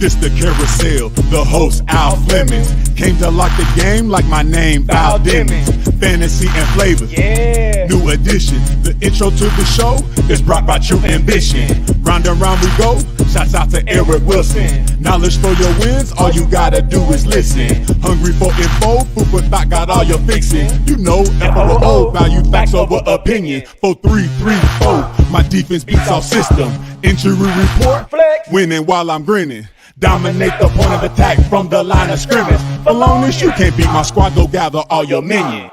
This the Carousel, the host Al Flemings. Came to lock the game like my name Val Demings. Fantasy and flavor, Yeah. new edition. The intro to the show is brought by true ambition. Round and round we go, shouts out to Eric Wilson. Knowledge for your wins, all you gotta do is listen. Hungry for info, food for thought, got all your fixing. You know, FOO, value facts over opinion. 4-3-3-4, my defense beats our system. Injury report, Flex. winning while I'm grinning. Dominate the point of attack from the line of scrimmage. For long as you can't beat my squad, go gather all your minions.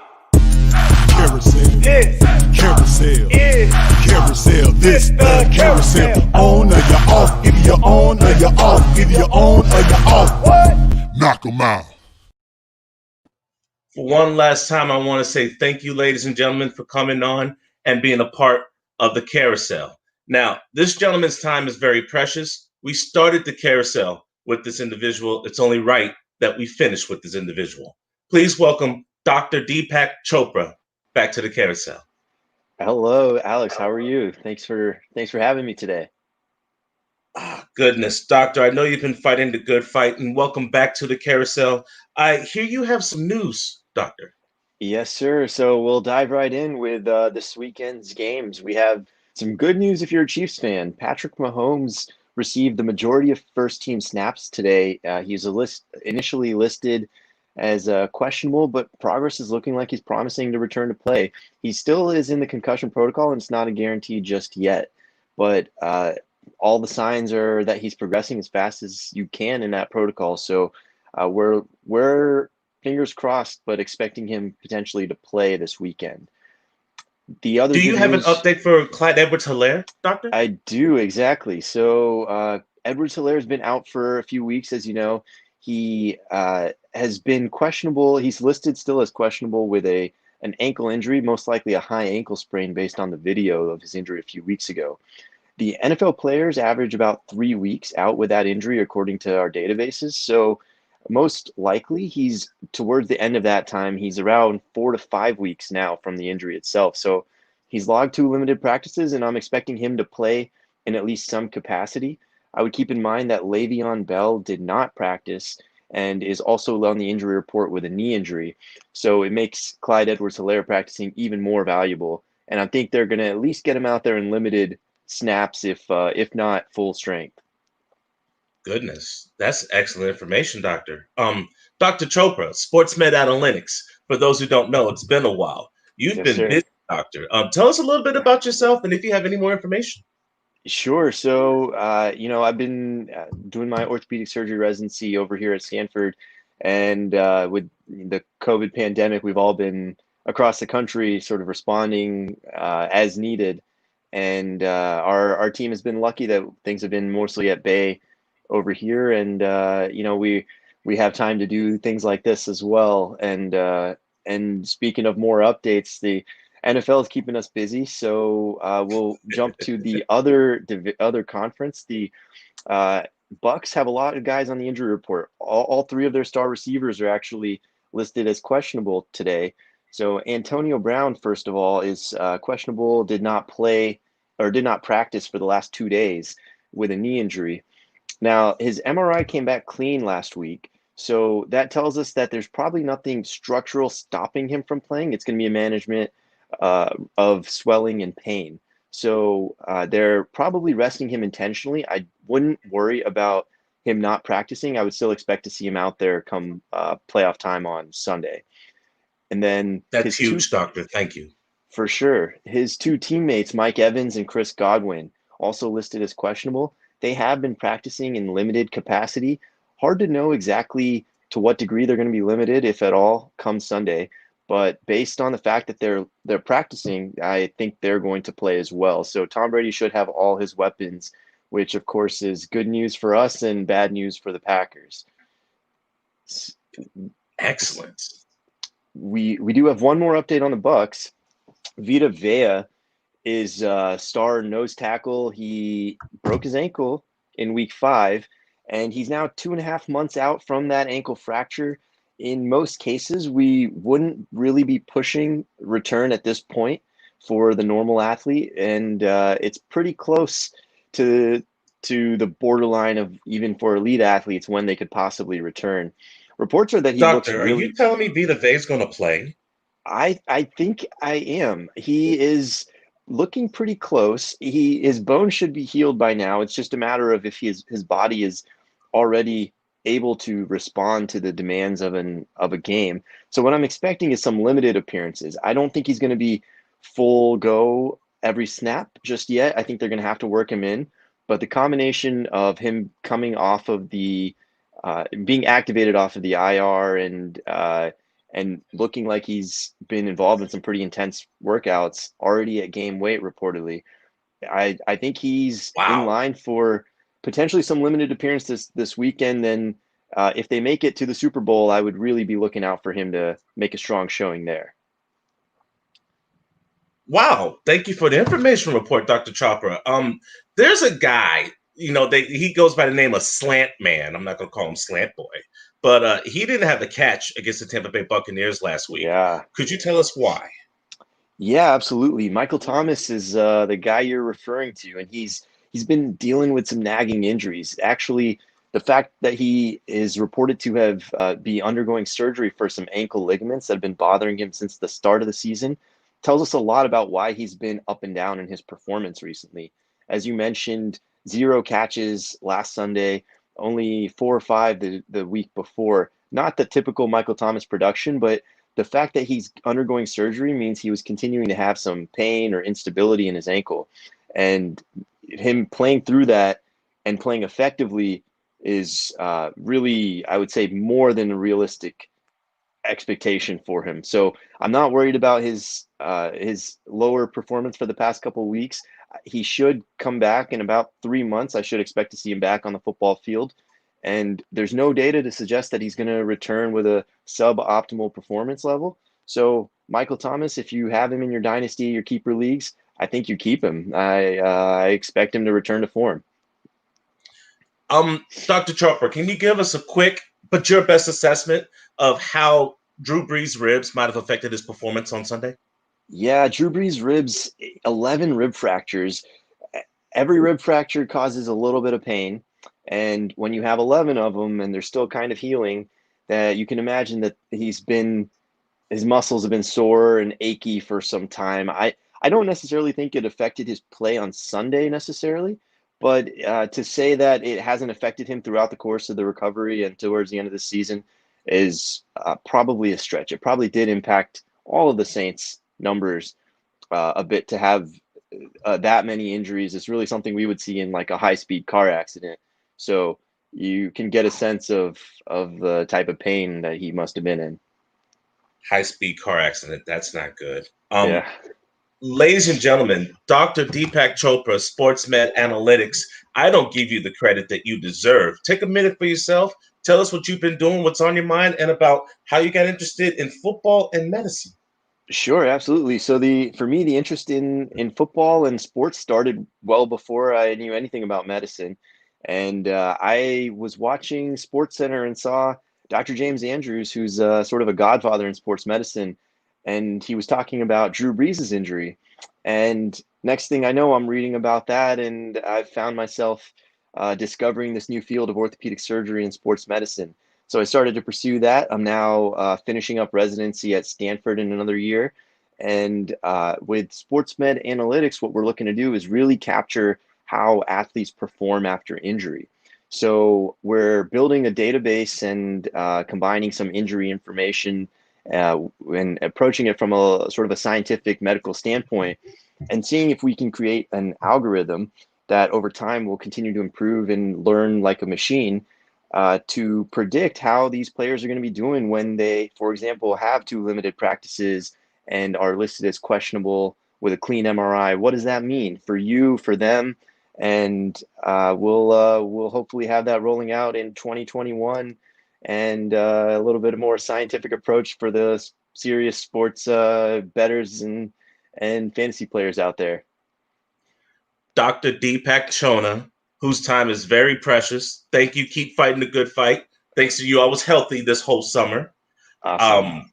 Carousel, This carousel, is carousel. This the carousel. On or you're off, either you're on or you're off, either you're on or you're off. what? Knock 'em out. For one last time, I want to say thank you, ladies and gentlemen, for coming on and being a part of the carousel. Now, this gentleman's time is very precious. We started the carousel with this individual. It's only right that we finish with this individual. Please welcome Dr. Deepak Chopra back to the carousel. Hello, Alex. How are you? Thanks for having me today. Ah, goodness, Doctor, I know you've been fighting the good fight, and welcome back to the carousel. I hear you have some news, Doctor. Yes, sir. So we'll dive right in with this weekend's games. We have some good news if you're a Chiefs fan. Patrick Mahomes received the majority of first-team snaps today. He's initially listed as questionable, but progress is looking like he's promising to return to play. He still is in the concussion protocol, and it's not a guarantee just yet. But all the signs are that he's progressing as fast as you can in that protocol. So we're fingers crossed, but expecting him potentially to play this weekend. The other Do you good have news, an update for Clyde Edwards-Helaire, Doctor? I do, exactly. So Edwards-Helaire has been out for a few weeks, as you know. He has been questionable. He's listed still as questionable with an ankle injury, most likely a high ankle sprain based on the video of his injury a few weeks ago. The NFL players average about 3 weeks out with that injury, according to our databases. So most likely he's towards the end of that time. He's around 4 to 5 weeks now from the injury itself. So he's logged 2 limited practices, and I'm expecting him to play in at least some capacity. I would keep in mind that Le'Veon Bell did not practice and is also on the injury report with a knee injury. So it makes Clyde Edwards-Helaire practicing even more valuable. And I think they're going to at least get him out there in limited snaps, if not full strength. Goodness, that's excellent information, Doctor. Dr. Chopra, SportsMed Analytics. For those who don't know, it's been a while. You've Yes, been sir. busy, Doctor. Tell us a little bit about yourself and if you have any more information. Sure. So, I've been doing my orthopedic surgery residency over here at Stanford, and with the COVID pandemic, we've all been across the country sort of responding as needed. And our team has been lucky that things have been mostly at bay over here, and we have time to do things like this as well. And speaking of more updates, the NFL is keeping us busy, so we'll jump to the other conference. The Bucks have a lot of guys on the injury report. All 3 of their star receivers are actually listed as questionable today. So Antonio Brown, first of all, is questionable, did not play or did not practice for the last 2 days with a knee injury. Now, his MRI came back clean last week, so that tells us that there's probably nothing structural stopping him from playing. It's going to be a management of swelling and pain. So they're probably resting him intentionally. I wouldn't worry about him not practicing. I would still expect to see him out there come playoff time on Sunday. And then That's huge, Doctor. Thank you. for sure. His 2 teammates, Mike Evans and Chris Godwin, also listed as questionable. They have been practicing in limited capacity. Hard to know exactly to what degree they're going to be limited, if at all, come Sunday. But based on the fact that they're practicing, I think they're going to play as well. So Tom Brady should have all his weapons, which of course is good news for us and bad news for the Packers. Excellent. We do have one more update on the Bucks. Vita Vea is star nose tackle. He broke his ankle in week 5, and he's now 2.5 months out from that ankle fracture. In most cases, we wouldn't really be pushing return at this point for the normal athlete, and it's pretty close to to the borderline of even for elite athletes when they could possibly return. Reports are that he looks Doctor, are you really. telling me Vita Vea's going to play? I think I am. He is looking pretty close. His bones should be healed by now. It's just a matter of if his body is already able to respond to the demands of a game. So what I'm expecting is some limited appearances. I don't think he's going to be full go every snap just yet. I think they're going to have to work him in. But the combination of him coming off of the being activated off of the IR and looking like he's been involved in some pretty intense workouts already at game weight reportedly. I think he's in Wow. line for potentially some limited appearance this weekend. Then if they make it to the Super Bowl, I would really be looking out for him to make a strong showing there. Wow. Thank you for the information report, Dr. Chopra. There's a guy, he goes by the name of Slant Man. I'm not going to call him Slant Boy, but he didn't have the catch against the Tampa Bay Buccaneers last week. Yeah. Could you tell us why? Yeah, absolutely. Michael Thomas is the guy you're referring to, and he's been dealing with some nagging injuries. Actually, the fact that he is reported to have be undergoing surgery for some ankle ligaments that have been bothering him since the start of the season tells us a lot about why he's been up and down in his performance recently. As you mentioned, 0 catches last Sunday, only 4 or 5 the week before. Not the typical Michael Thomas production, but the fact that he's undergoing surgery means he was continuing to have some pain or instability in his ankle. And him playing through that and playing effectively is really, I would say, more than a realistic expectation for him. So I'm not worried about his lower performance for the past couple of weeks. He should come back in about 3 months. I should expect to see him back on the football field. And there's no data to suggest that he's going to return with a suboptimal performance level. So Michael Thomas, if you have him in your dynasty, your keeper leagues, I think you keep him. I expect him to return to form. Dr. Chopra, can you give us a quick but your best assessment of how Drew Brees' ribs might have affected his performance on Sunday? Yeah, Drew Brees' ribs, 11 rib fractures. Every rib fracture causes a little bit of pain. And when you have 11 of them and they're still kind of healing, that you can imagine that his muscles have been sore and achy for some time. I don't necessarily think it affected his play on Sunday necessarily, but to say that it hasn't affected him throughout the course of the recovery and towards the end of the season is probably a stretch. It probably did impact all of the Saints' numbers a bit to have that many injuries. Is really something we would see in like a high-speed car accident. So you can get a sense of the type of pain that he must have been in. High-speed car accident. That's not good. Yeah. Ladies and gentlemen, Dr. Deepak Chopra, SportsMed Analytics. I don't give you the credit that you deserve. Take a minute for yourself. Tell us what you've been doing, what's on your mind, and about how you got interested in football and medicine. Sure, absolutely. So for me, the interest in football and sports started well before I knew anything about medicine. And I was watching Sports Center and saw Dr. James Andrews, who's sort of a godfather in sports medicine, and he was talking about Drew Brees' injury. And next thing I know, I'm reading about that, and I found myself discovering this new field of orthopedic surgery and sports medicine. So I started to pursue that. I'm now finishing up residency at Stanford in another year. And with sports med analytics, what we're looking to do is really capture how athletes perform after injury. So we're building a database and combining some injury information and approaching it from a sort of a scientific medical standpoint and seeing if we can create an algorithm that over time will continue to improve and learn like a machine to predict how these players are going to be doing when they, for example, have 2 limited practices and are listed as questionable with a clean MRI. What does that mean for you, for them? And we'll hopefully have that rolling out in 2021, and a little bit more scientific approach for the serious sports bettors and fantasy players out there. Dr. Deepak Chona, whose time is very precious. Thank you. Keep fighting the good fight. Thanks to you, I was healthy this whole summer. Awesome.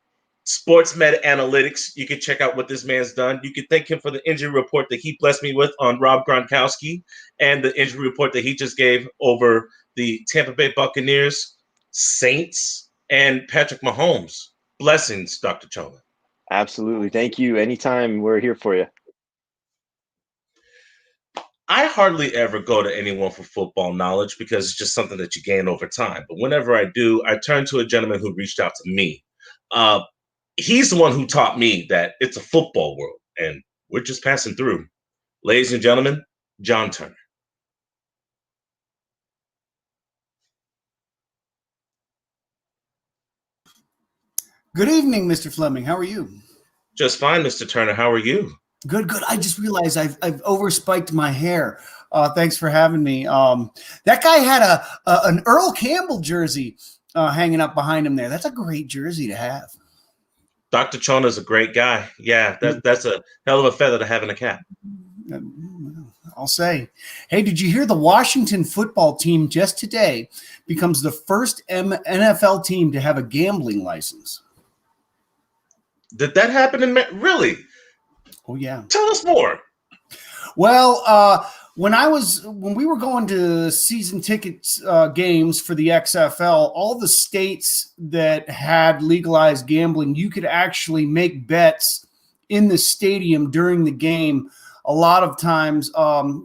Sports Meta Analytics. You can check out what this man's done. You can thank him for the injury report that he blessed me with on Rob Gronkowski and the injury report that he just gave over the Tampa Bay Buccaneers, Saints, and Patrick Mahomes. Blessings, Dr. Chola. Absolutely. Thank you. Anytime, we're here for you. I hardly ever go to anyone for football knowledge because it's just something that you gain over time. But whenever I do, I turn to a gentleman who reached out to me. He's the one who taught me that it's a football world, and we're just passing through. Ladies and gentlemen, John Turner. Good evening, Mr. Fleming. How are you? Just fine, Mr. Turner. How are you? Good. I just realized I've overspiked my hair. Thanks for having me. That guy had an Earl Campbell jersey hanging up behind him there. That's a great jersey to have. Dr. Chona's a great guy. Yeah, that's a hell of a feather to have in a cap. I'll say. Hey, did you hear the Washington football team just today becomes the first NFL team to have a gambling license? Did that happen in really? Oh, yeah. Tell us more. Well, when we were going to season tickets games for the XFL, all the states that had legalized gambling, you could actually make bets in the stadium during the game. A lot of times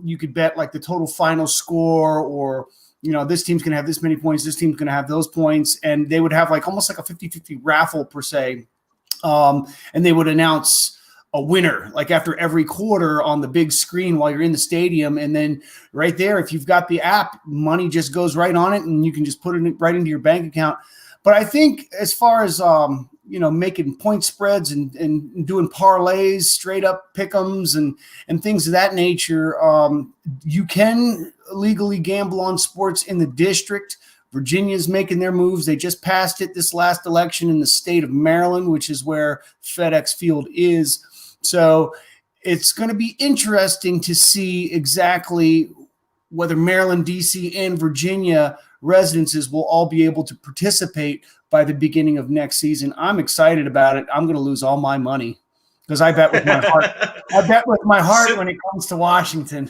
you could bet like the total final score, or, this team's going to have this many points, this team's going to have those points. And they would have like almost like a 50-50 raffle per se. And they would announce a winner like after every quarter on the big screen while you're in the stadium. And then right there, if you've got the app, money just goes right on it and you can just put it right into your bank account. But I think as far as, making point spreads and doing parlays, straight up pick'ems and things of that nature, you can legally gamble on sports in the district. Virginia's making their moves. They just passed it this last election in the state of Maryland, which is where FedEx Field is. So it's going to be interesting to see exactly whether Maryland, D.C., and Virginia residences will all be able to participate by the beginning of next season. I'm excited about it. I'm going to lose all my money because I bet with my heart. I bet with my heart when it comes to Washington.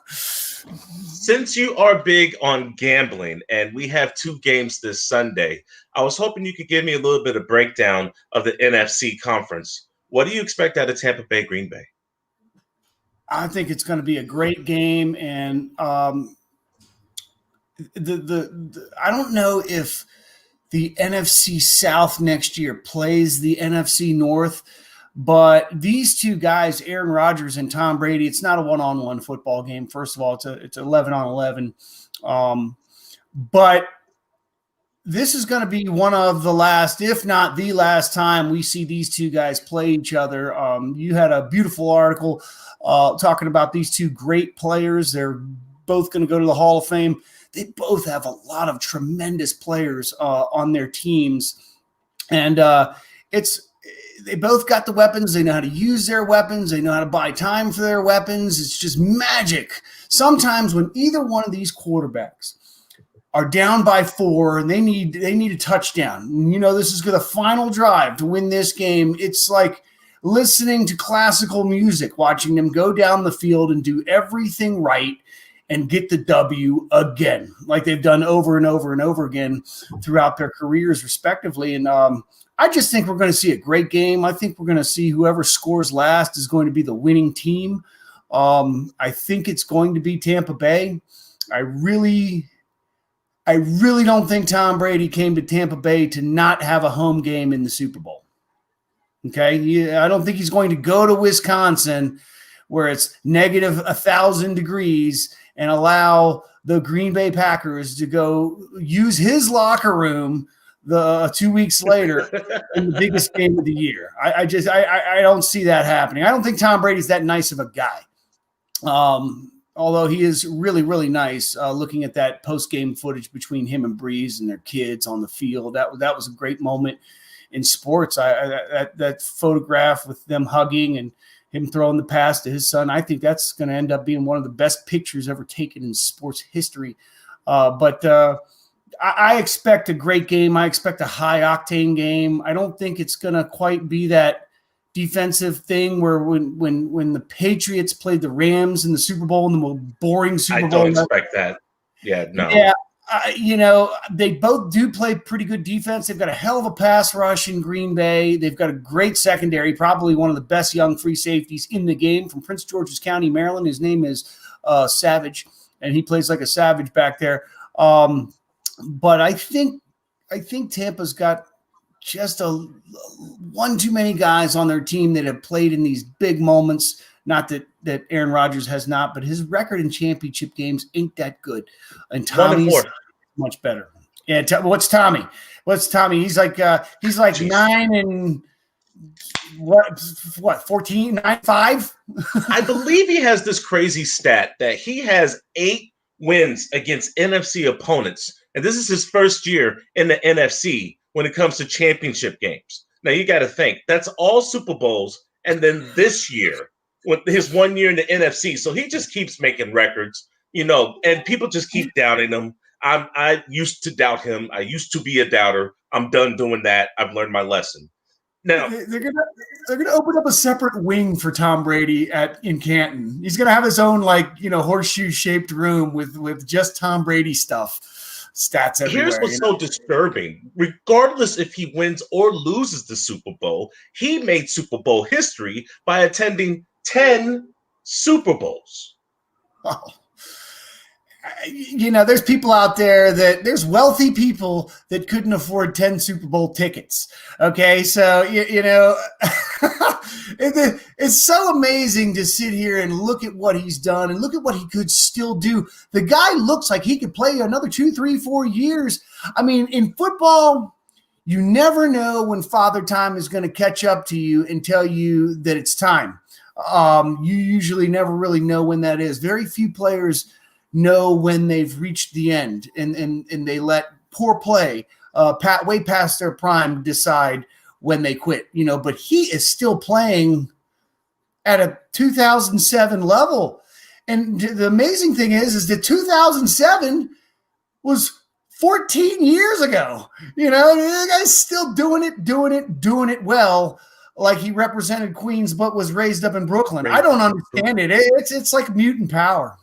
Since you are big on gambling and we have 2 games this Sunday, I was hoping you could give me a little bit of breakdown of the NFC conference. What do you expect out of Tampa Bay, Green Bay? I think it's going to be a great game, and I don't know if the NFC South next year plays the NFC North, but these two guys, Aaron Rodgers and Tom Brady, it's not a one-on-one football game. First of all, it's 11-on-11, but this is going to be one of the last, if not the last time we see these two guys play each other. You had a beautiful article talking about these two great players. They're both going to go to the Hall of Fame. They both have a lot of tremendous players on their teams. And they both got the weapons. They know how to use their weapons. They know how to buy time for their weapons. It's just magic. Sometimes when either one of these quarterbacks are down by 4 and they need a touchdown, this is the final drive to win this game. It's like listening to classical music, watching them go down the field and do everything right and get the W again, like they've done over and over and over again throughout their careers respectively. And I just think we're going to see a great game. I think we're going to see whoever scores last is going to be the winning team. I think it's going to be Tampa Bay. I really don't think Tom Brady came to Tampa Bay to not have a home game in the Super Bowl. Okay? I don't think he's going to go to Wisconsin where it's negative 1,000 degrees and allow the Green Bay Packers to go use his locker room 2 weeks later in the biggest game of the year. I don't see that happening. I don't think Tom Brady's that nice of a guy. Although he is really, really nice. Looking at that post-game footage between him and Breeze and their kids on the field, that was a great moment in sports. That photograph with them hugging and him throwing the pass to his son, I think that's going to end up being one of the best pictures ever taken in sports history. But I expect a great game. I expect a high octane game. I don't think it's going to quite be that defensive thing where when the Patriots played the Rams in the Super Bowl, in the most boring Super Bowl. I don't expect that. Yeah, no. Yeah. They both do play pretty good defense. They've got a hell of a pass rush in Green Bay. They've got a great secondary, probably one of the best young free safeties in the game from Prince George's County, Maryland. His name is Savage, and he plays like a savage back there. But I think Tampa's got just one too many guys on their team that have played in these big moments. Not that Aaron Rodgers has not, but his record in championship games ain't that good. And Tommy's much better. Yeah, what's Tommy? He's like 9 and what 14, 9-5? I believe he has this crazy stat that he has 8 wins against NFC opponents, and this is his first year in the NFC when it comes to championship games. Now you got to think that's all Super Bowls, and then this year with his 1 year in the NFC, so he just keeps making records, and people just keep doubting him. I used to doubt him. I used to be a doubter. I'm done doing that. I've learned my lesson. Now they're gonna open up a separate wing for Tom Brady in Canton. He's gonna have his own horseshoe shaped room with just Tom Brady stats everywhere. Here's what's so disturbing. Regardless if he wins or loses the Super Bowl, he made Super Bowl history by attending 10 Super Bowls. Oh. There's people out there there's wealthy people that couldn't afford 10 Super Bowl tickets. Okay. So, it's so amazing to sit here and look at what he's done and look at what he could still do. The guy looks like he could play another 2, 3, 4 years. I mean, in football, you never know when Father Time is going to catch up to you and tell you that it's time. You usually never really know when that is. Very few players know when they've reached the end, and they let poor play way past their prime decide when they quit. But he is still playing at a 2007 level, and the amazing thing is that 2007 was 14 years ago. The guy's still doing it well. Like he represented Queens, but was raised up in Brooklyn. I don't understand it. It's like mutant power.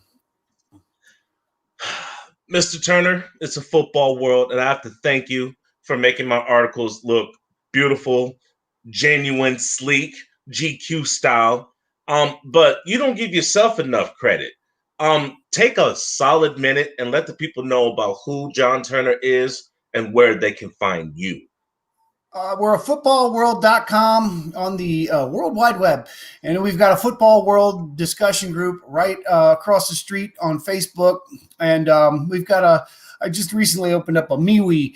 Mr. Turner, it's a football world, and I have to thank you for making my articles look beautiful, genuine, sleek, GQ style. But you don't give yourself enough credit. Take a solid minute and let the people know about who John Turner is and where they can find you. We're a footballworld.com on the World Wide Web. And we've got a Football World discussion group right across the street on Facebook. And we've got I just recently opened up a MeWe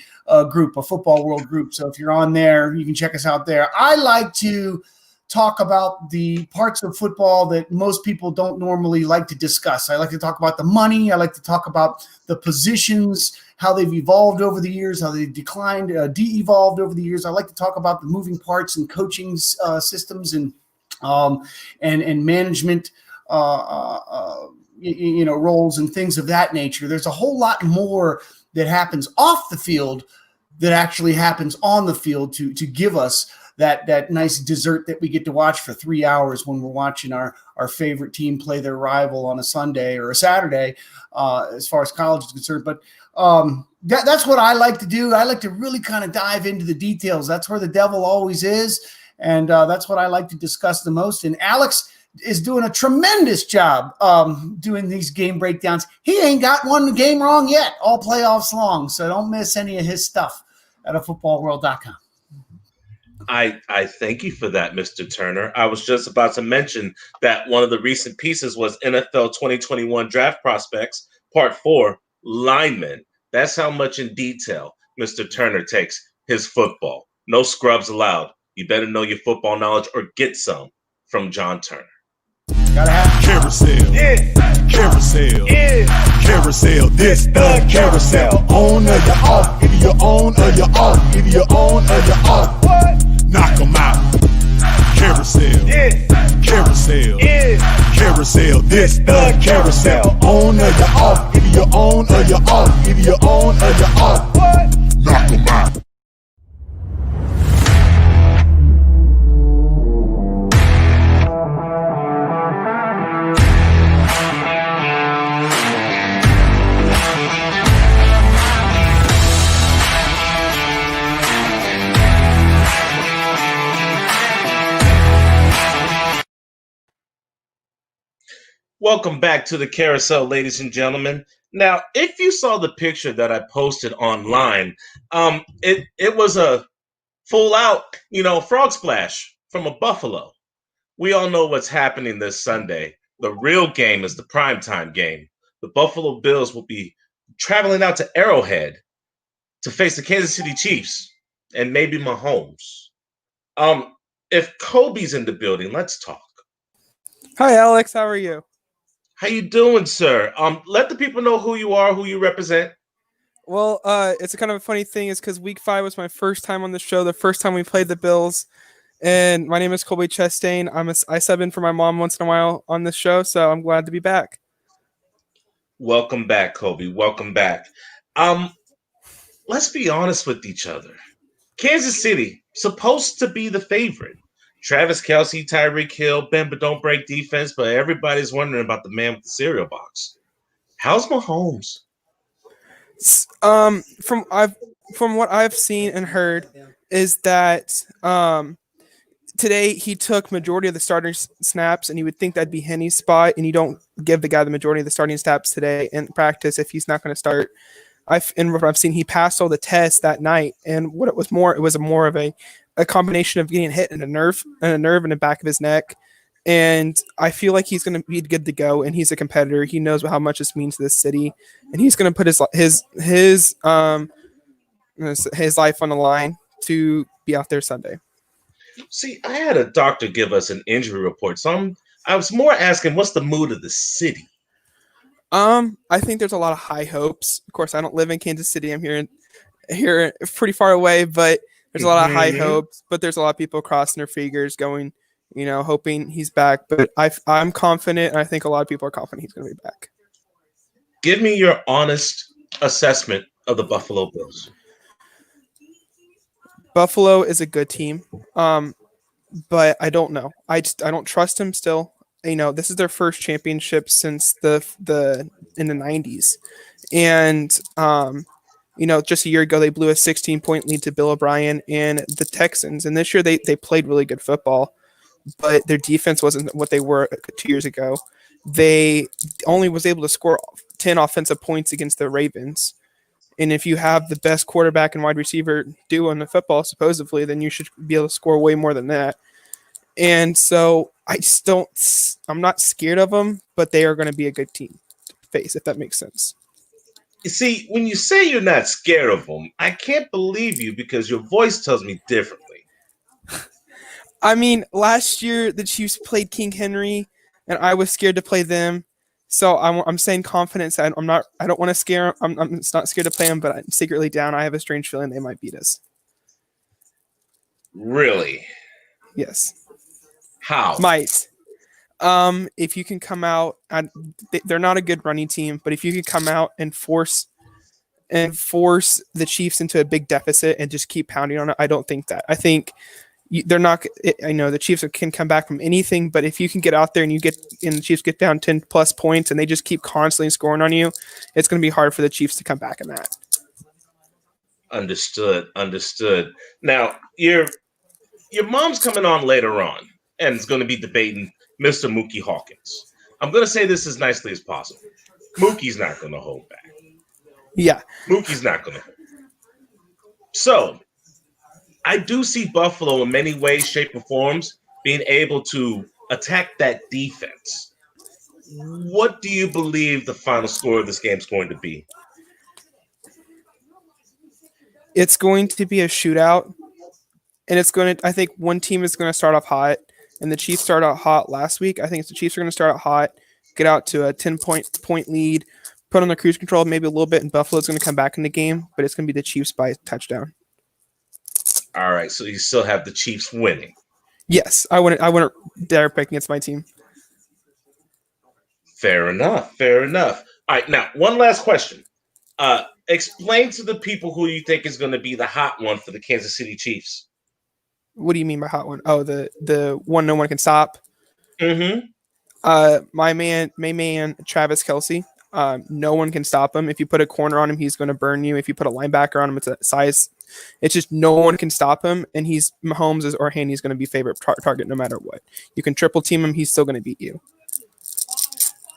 group, a Football World group. So if you're on there, you can check us out there. I like to talk about the parts of football that most people don't normally like to discuss. I like to talk about the money. I like to talk about the positions, how they've evolved over the years, how they've declined, de-evolved over the years. I like to talk about the moving parts and coaching systems and management, roles and things of that nature. There's a whole lot more that happens off the field that actually happens on the field to give us that nice dessert that we get to watch for 3 hours when we're watching our favorite team play their rival on a Sunday or a Saturday, as far as college is concerned. But that's what I like to do. I like to really kind of dive into the details. That's where the devil always is. And that's what I like to discuss the most. And Alex is doing a tremendous job doing these game breakdowns. He ain't got one game wrong yet, all playoffs long. So don't miss any of his stuff at footballworld.com. I thank you for that, Mr. Turner. I was just about to mention that one of the recent pieces was NFL 2021 Draft Prospects, Part 4, Linemen. That's how much in detail Mr. Turner takes his football. No scrubs allowed. You better know your football knowledge or get some from John Turner. Gotta have Carousel. Yeah. Carousel. Yeah. Carousel. This the carousel. On or you off. Either you're on or you're off. Either you're on or you're off. What? Knock 'em out. Carousel. Yeah. Carousel. Yeah. Carousel. This the carousel. On or you're off. Either you on or you off. Either you on or you off. Knock 'em out. Welcome back to the Carousel, ladies and gentlemen. Now, if you saw the picture that I posted online, it was a full out, frog splash from a buffalo. We all know what's happening this Sunday. The real game is the primetime game. The Buffalo Bills will be traveling out to Arrowhead to face the Kansas City Chiefs and maybe Mahomes. If Kobe's in the building, let's talk. Hi, Alex. How are you? How you doing, sir? Let the people know who you are, who you represent. Well, it's a kind of a funny thing is because week 5 was my first time on the show, the first time we played the Bills. And my name is Colby Chastain. I sub in for my mom once in a while on this show, so I'm glad to be back. Welcome back, Kobe. Welcome back. Let's be honest with each other. Kansas City, supposed to be the favorite. Travis Kelce, Tyreek Hill, bend but don't break defense, but everybody's wondering about the man with the cereal box. How's Mahomes? From what I've seen and heard is that today he took majority of the starting snaps, and you would think that'd be Henny's spot, and you don't give the guy the majority of the starting snaps today in practice if he's not going to start. In what I've seen, he passed all the tests that night, and what it was more of a combination of getting hit in a nerve in the back of his neck. And I feel like he's going to be good to go, and he's a competitor. He knows how much this means to this city, and he's going to put his life on the line to be out there Sunday. See, I had a doctor give us an injury report, so I was more asking, what's the mood of the city? I think there's a lot of high hopes. Of course, I don't live in Kansas City. I'm here pretty far away, but there's a lot of high hopes. But there's a lot of people crossing their fingers, going, hoping he's back. But I'm confident, and I think a lot of people are confident he's going to be back. Give me your honest assessment of the Buffalo Bills. Buffalo is a good team, but I don't know. I don't trust him still. This is their first championship since in the 90s, and just a year ago they blew a 16-point lead to Bill O'Brien and the Texans, and this year they played really good football, but their defense wasn't what they were 2 years ago. They only was able to score 10 offensive points against the Ravens. And if you have the best quarterback and wide receiver duo in the football, supposedly, then you should be able to score way more than that. And so I'm not scared of them, but they are going to be a good team to face, if that makes sense. You see, when you say you're not scared of them, I can't believe you because your voice tells me differently. I mean, last year the Chiefs played King Henry, and I was scared to play them. So I'm saying confidence. I don't want to scare. I'm not scared to play them, but I'm secretly down. I have a strange feeling they might beat us. Really? Yes. How? Might. If you can come out, they're not a good running team, but if you can come out and force the Chiefs into a big deficit and just keep pounding on it, I don't think that. I think they're not. I know the Chiefs can come back from anything, but if you can get out there and the Chiefs get down 10 plus points and they just keep constantly scoring on you, it's going to be hard for the Chiefs to come back in that. Understood. Now, your mom's coming on later on and is going to be debating Mr. Mookie Hawkins. I'm going to say this as nicely as possible. Mookie's not going to hold back. Yeah. Mookie's not going to hold back. So, I do see Buffalo in many ways, shape, or forms being able to attack that defense. What do you believe the final score of this game is going to be? It's going to be a shootout, and I think one team is going to start off hot, and the Chiefs started out hot last week. I think the Chiefs are going to start out hot, get out to a 10-point lead, put on the cruise control maybe a little bit, and Buffalo's going to come back in the game, but it's going to be the Chiefs by a touchdown. All right, so you still have the Chiefs winning. Yes, I wouldn't dare pick against my team. Fair enough. All right, now one last question. Explain to the people who you think is going to be the hot one for the Kansas City Chiefs. What do you mean by hot one? Oh, the one no one can stop. Mm-hmm. My man, Travis Kelce. No one can stop him. If you put a corner on him, he's going to burn you. If you put a linebacker on him, it's a size. It's just no one can stop him, and he's Mahomes or Haney's going to be favorite target no matter what. You can triple team him, he's still going to beat you.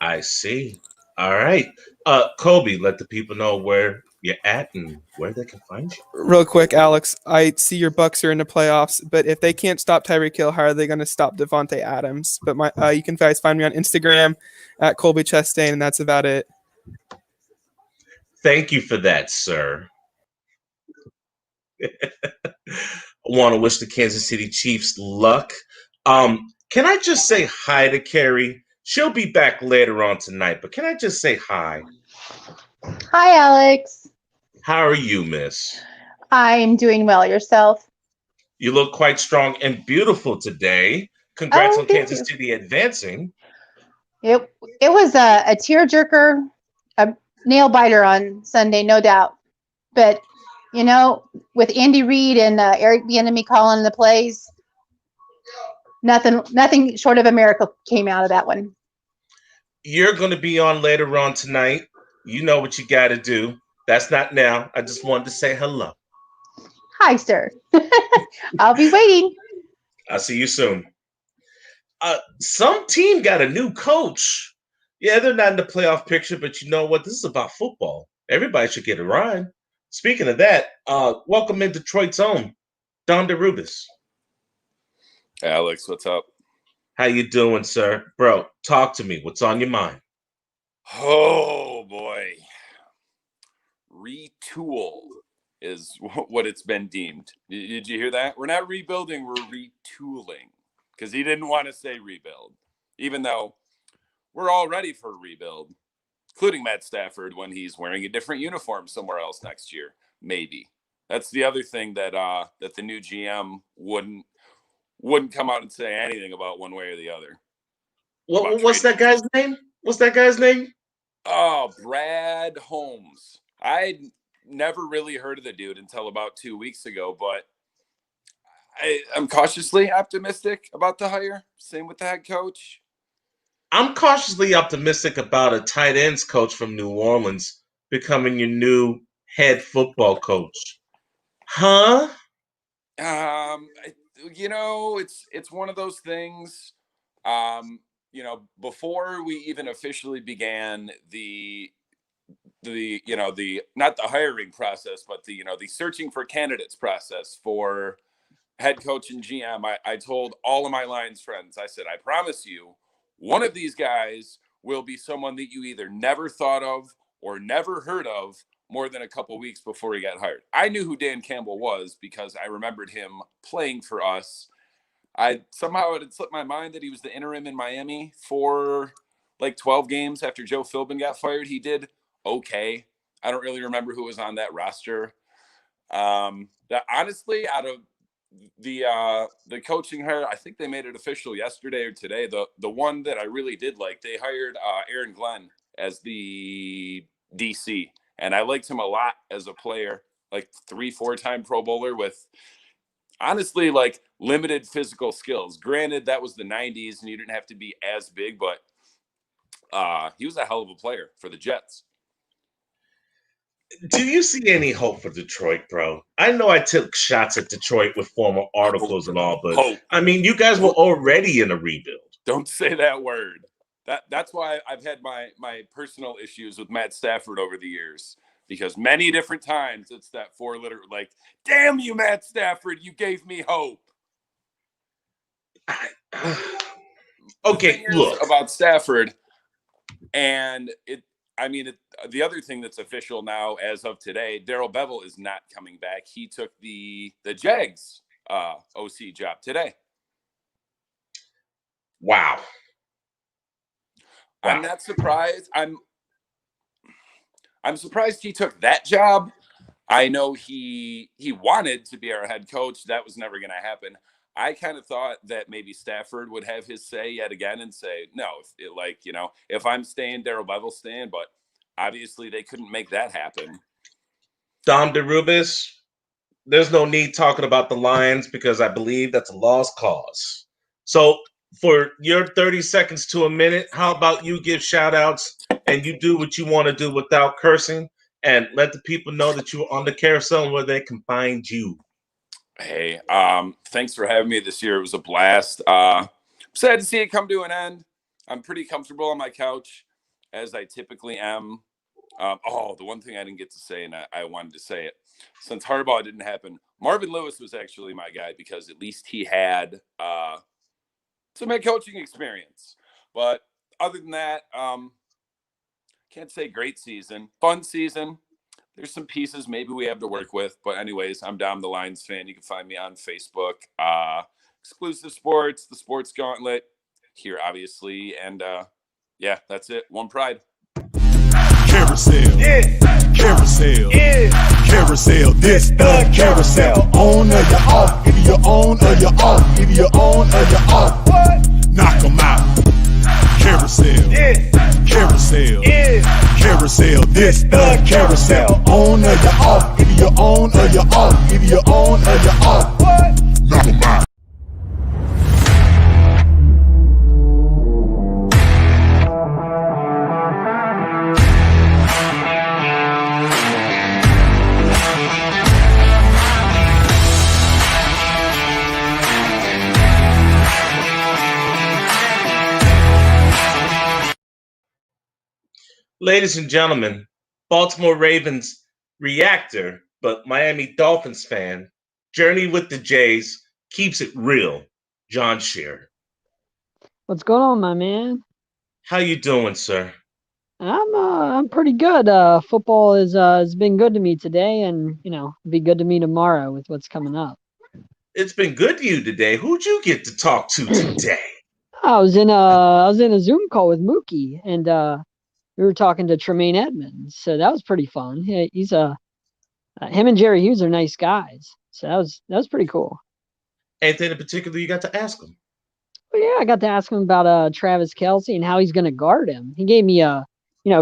I see. All right. Kobe, let the people know where you're at and where they can find you. Real quick, Alex, I see your Bucks are in the playoffs, but if they can't stop Tyreek Hill, how are they going to stop Devontae Adams? But you can guys find me on Instagram at Colby Chastain, and that's about it. Thank you for that, sir. I want to wish the Kansas City Chiefs luck. Can I just say hi to Carrie? She'll be back later on tonight, but can I just say hi? Hi, Alex. How are you, miss? I'm doing well. Yourself? You look quite strong and beautiful today. Congrats on Thank Kansas you. City advancing. It was a tearjerker, a nail biter on Sunday, no doubt. But with Andy Reid and Eric Bieniemy calling the plays, nothing short of a miracle came out of that one. You're going to be on later on tonight. You know what you got to do. That's not now. I just wanted to say hello. Hi, sir. I'll be waiting. I'll see you soon. Some team got a new coach. Yeah, they're not in the playoff picture, but you know what? This is about football. Everybody should get a ride. Speaking of that, welcome in Detroit's own, Don DeRubis. Alex, what's up? How you doing, sir? Bro, talk to me. What's on your mind? Oh, boy. Retool is what it's been deemed. Did you hear that? We're not rebuilding, we're retooling. Because he didn't want to say rebuild, even though we're all ready for a rebuild, including Matt Stafford when he's wearing a different uniform somewhere else next year. Maybe. That's the other thing that that the new GM wouldn't come out and say anything about one way or the other. What's that guy's name? What's that guy's name? Oh, Brad Holmes. I'd never really heard of the dude until about 2 weeks ago, but I'm cautiously optimistic about the hire. Same with the head coach. I'm cautiously optimistic about a tight ends coach from New Orleans becoming your new head football coach. Huh? It's one of those things. Before we even officially began the not the hiring process, but the searching for candidates process for head coach and GM, I told all of my Lions friends, I said, I promise you, one of these guys will be someone that you either never thought of or never heard of more than a couple weeks before he got hired. I knew who Dan Campbell was because I remembered him playing for us. Somehow it had slipped my mind that he was the interim in Miami for like 12 games after Joe Philbin got fired. He did okay. I don't really remember who was on that roster. That honestly, out of the coaching hire, I think they made it official yesterday or today. The one that I really did like, they hired Aaron Glenn as the DC, and I liked him a lot as a player, like 3-4 time Pro Bowler with honestly like limited physical skills. Granted, that was the 90s and you didn't have to be as big, but he was a hell of a player for the Jets. Do you see any hope for Detroit, bro? I know I took shots at Detroit with former articles and all, but hope. I mean, you guys were already in a rebuild. Don't say that word. That's why I've had my personal issues with Matt Stafford over the years, because many different times it's that 4-letter like, damn you, Matt Stafford, you gave me hope. Okay, look about Stafford, and the other thing that's official now as of today, Darrell Bevell is not coming back. He took the Jags OC job today. Wow. I'm not surprised. I'm surprised he took that job. I know he wanted to be our head coach. That was never going to happen. I kind of thought that maybe Stafford would have his say yet again and say, no, if I'm staying, Darrell Bevell's staying. But obviously they couldn't make that happen. Dom DeRubis, there's no need talking about the Lions because I believe that's a lost cause. So for your 30 seconds to a minute, how about you give shout outs and you do what you want to do without cursing and let the people know that you're on the carousel and where they can find you. Hey, thanks for having me this year. It was a blast. Sad to see it come to an end. I'm pretty comfortable on my couch, as I typically am. The one thing I didn't get to say, and I wanted to say it. Since Harbaugh didn't happen, Marvin Lewis was actually my guy because at least he had some head coaching experience. But other than that, can't say great season. Fun season. There's some pieces maybe we have to work with. But anyways, I'm Dom the Lions fan. You can find me on Facebook. Exclusive Sports, the Sports Gauntlet here, obviously. And yeah, that's it. One Pride. Carousel, yeah. Carousel, yeah. Carousel, this the carousel. On or you off, either you're on or you're off, either you're on or you're off. What? Knock 'em out. Carousel, yeah. Carousel, yeah. Carousel, this the carousel. On or you're off, either you're on or you're off, either you're on or you're off. What? Knock 'em out. Ladies and gentlemen, Baltimore Ravens reactor, but Miami Dolphins fan, Journey with the Jays, keeps it real, John Shearer. What's going on, my man? How you doing, sir? I'm pretty good. Football has been good to me today, and be good to me tomorrow with what's coming up. It's been good to you today. Who'd you get to talk to today? I was in a Zoom call with Mookie, and we were talking to Tremaine Edmonds, so that was pretty fun. He's him and Jerry Hughes are nice guys, so that was pretty cool. Anything in particular you got to ask him? Well, yeah, I got to ask him about Travis Kelce and how he's going to guard him. He gave me a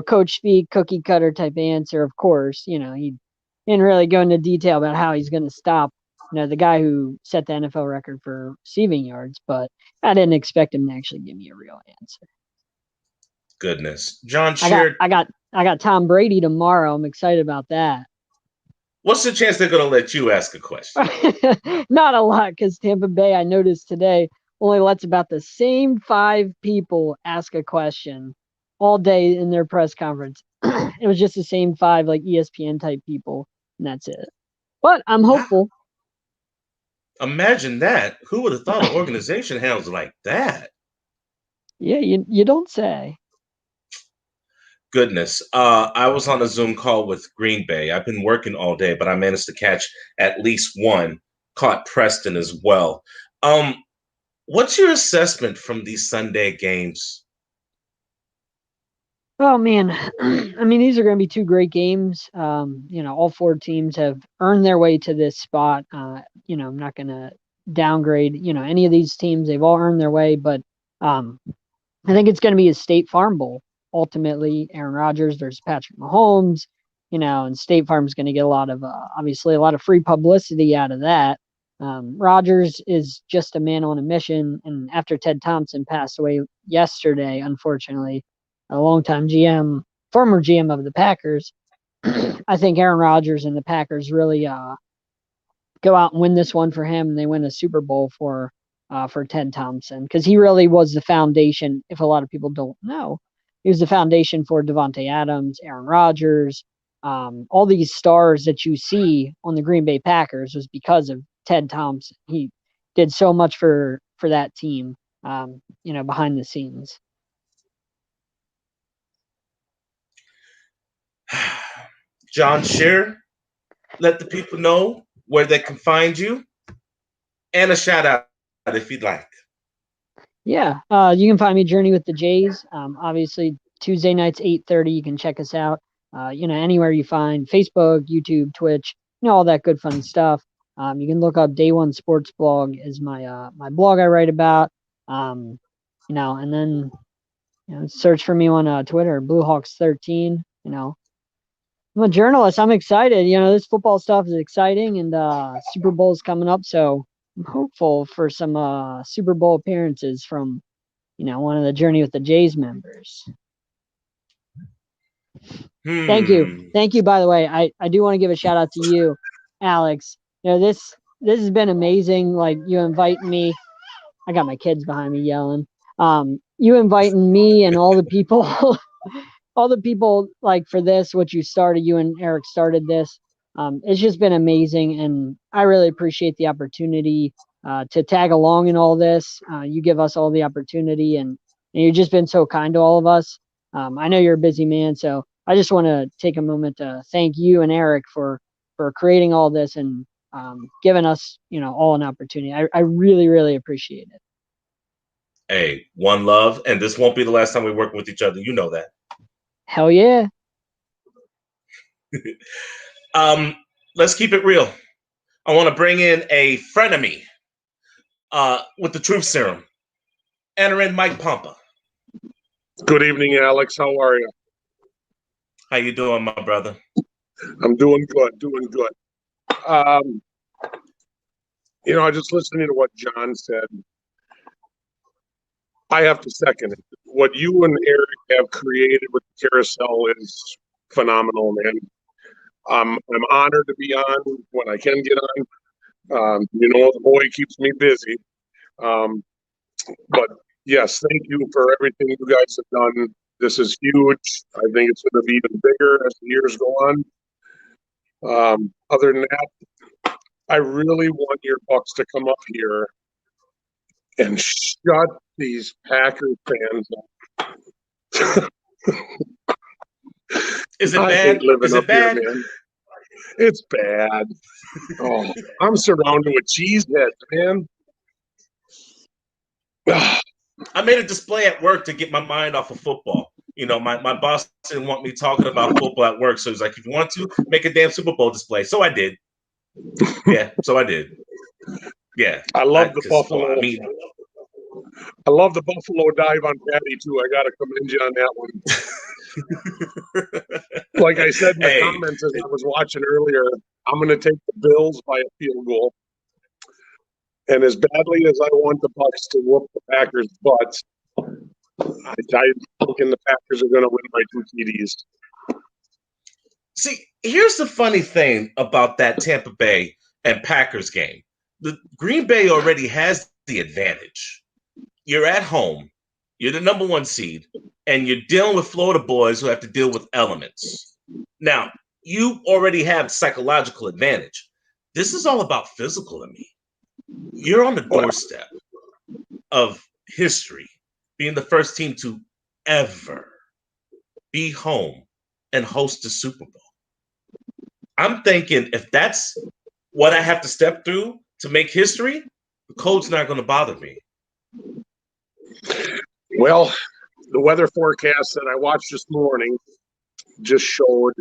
coach speak, cookie cutter type answer. Of course, he didn't really go into detail about how he's going to stop the guy who set the NFL record for receiving yards, but I didn't expect him to actually give me a real answer. Goodness. John Shearer. I got Tom Brady tomorrow. I'm excited about that. What's the chance they're going to let you ask a question? Not a lot, because Tampa Bay, I noticed today, only lets about the same 5 people ask a question all day in their press conference. It was just the same 5 like ESPN type people, and that's it. But I'm hopeful. Imagine that. Who would have thought an organization handles like that? Yeah, you don't say. Goodness. I was on a Zoom call with Green Bay. I've been working all day, but I managed to catch at least one. Caught Preston as well. What's your assessment from these Sunday games? Oh, man. I mean, these are going to be 2 great games. All 4 teams have earned their way to this spot. I'm not going to downgrade, any of these teams. They've all earned their way, but I think it's going to be a State Farm Bowl. Ultimately, Aaron Rodgers versus Patrick Mahomes, and State Farm is going to get obviously a lot of free publicity out of that. Rodgers is just a man on a mission. And after Ted Thompson passed away yesterday, unfortunately, a longtime former GM of the Packers, I think Aaron Rodgers and the Packers really go out and win this one for him. And they win a Super Bowl for Ted Thompson, because he really was the foundation. If a lot of people don't know, he was the foundation for Devontae Adams, Aaron Rodgers, all these stars that you see on the Green Bay Packers was because of Ted Thompson. He did so much for that team, behind the scenes. John Shearer, let the people know where they can find you, and a shout out if you'd like. Yeah, you can find me Journey with the Jays. Obviously, Tuesday nights 8:30. You can check us out. Anywhere you find Facebook, YouTube, Twitch, all that good fun stuff. You can look up Day One Sports Blog is my blog I write about. And then search for me on Twitter, BlueHawks13. You know, I'm a journalist. I'm excited. You know, this football stuff is exciting, and Super Bowl's coming up, so I'm hopeful for some Super Bowl appearances from, you know, one of the Journey with the Jays members. Thank you. Thank you, by the way. I do want to give a shout out to you, Alex. You know, this has been amazing. Like, you inviting me. I got my kids behind me yelling. You inviting me and all the people all the people, like, for this, what you started, you and Eric started this. It's just been amazing, and I really appreciate the opportunity to tag along in all this. You give us all the opportunity, and you've just been so kind to all of us. I know you're a busy man, so I just want to take a moment to thank you and Eric for creating all this and giving us, you know, all an opportunity. I really, really appreciate it. Hey, one love, and this won't be the last time we work with each other. You know that. Hell yeah. Let's keep it real. I want to bring in a frenemy with the truth serum. Enter in Mike Pompa. Good evening, Alex. How are you? How you doing, my brother? I'm doing good, You know, I just listening to what John said. I have to second it. What you and Eric have created with Carousel is phenomenal, man. I'm honored to be on when I can get on. You know, the boy keeps me busy. But yes, thank you for everything you guys have done. This is huge. I think it's going to be even bigger as the years go on. Other than that, I really want your Bucks to come up here and shut these Packers fans up. Is it I bad? hate living Is it up bad? here, man. It's bad. Oh, I'm surrounded with cheeseheads, man. I made a display at work to get my mind off of football. You know, my boss didn't want me talking about football at work, so he's like, if you want to, make a damn Super Bowl display. So I did. Yeah, so I did. Yeah. I love the Buffalo. Well, I mean, I love the Buffalo dive on Patty, too. I got to commend you on that one. Like I said in the comments as I was watching earlier, I'm going to take the Bills by a field goal. And as badly as I want the Bucks to whoop the Packers' butts, I'm thinking the Packers are going to win by 2 TDs. See, here's the funny thing about that Tampa Bay and Packers game. The Green Bay already has the advantage. You're at home. You're the number 1 seed, and you're dealing with Florida boys who have to deal with elements. Now, you already have psychological advantage. This is all about physical to me. You're on the doorstep of history, being the first team to ever be home and host the Super Bowl. I'm thinking if that's what I have to step through to make history, the cold's not going to bother me. Well, the weather forecast that I watched this morning just showed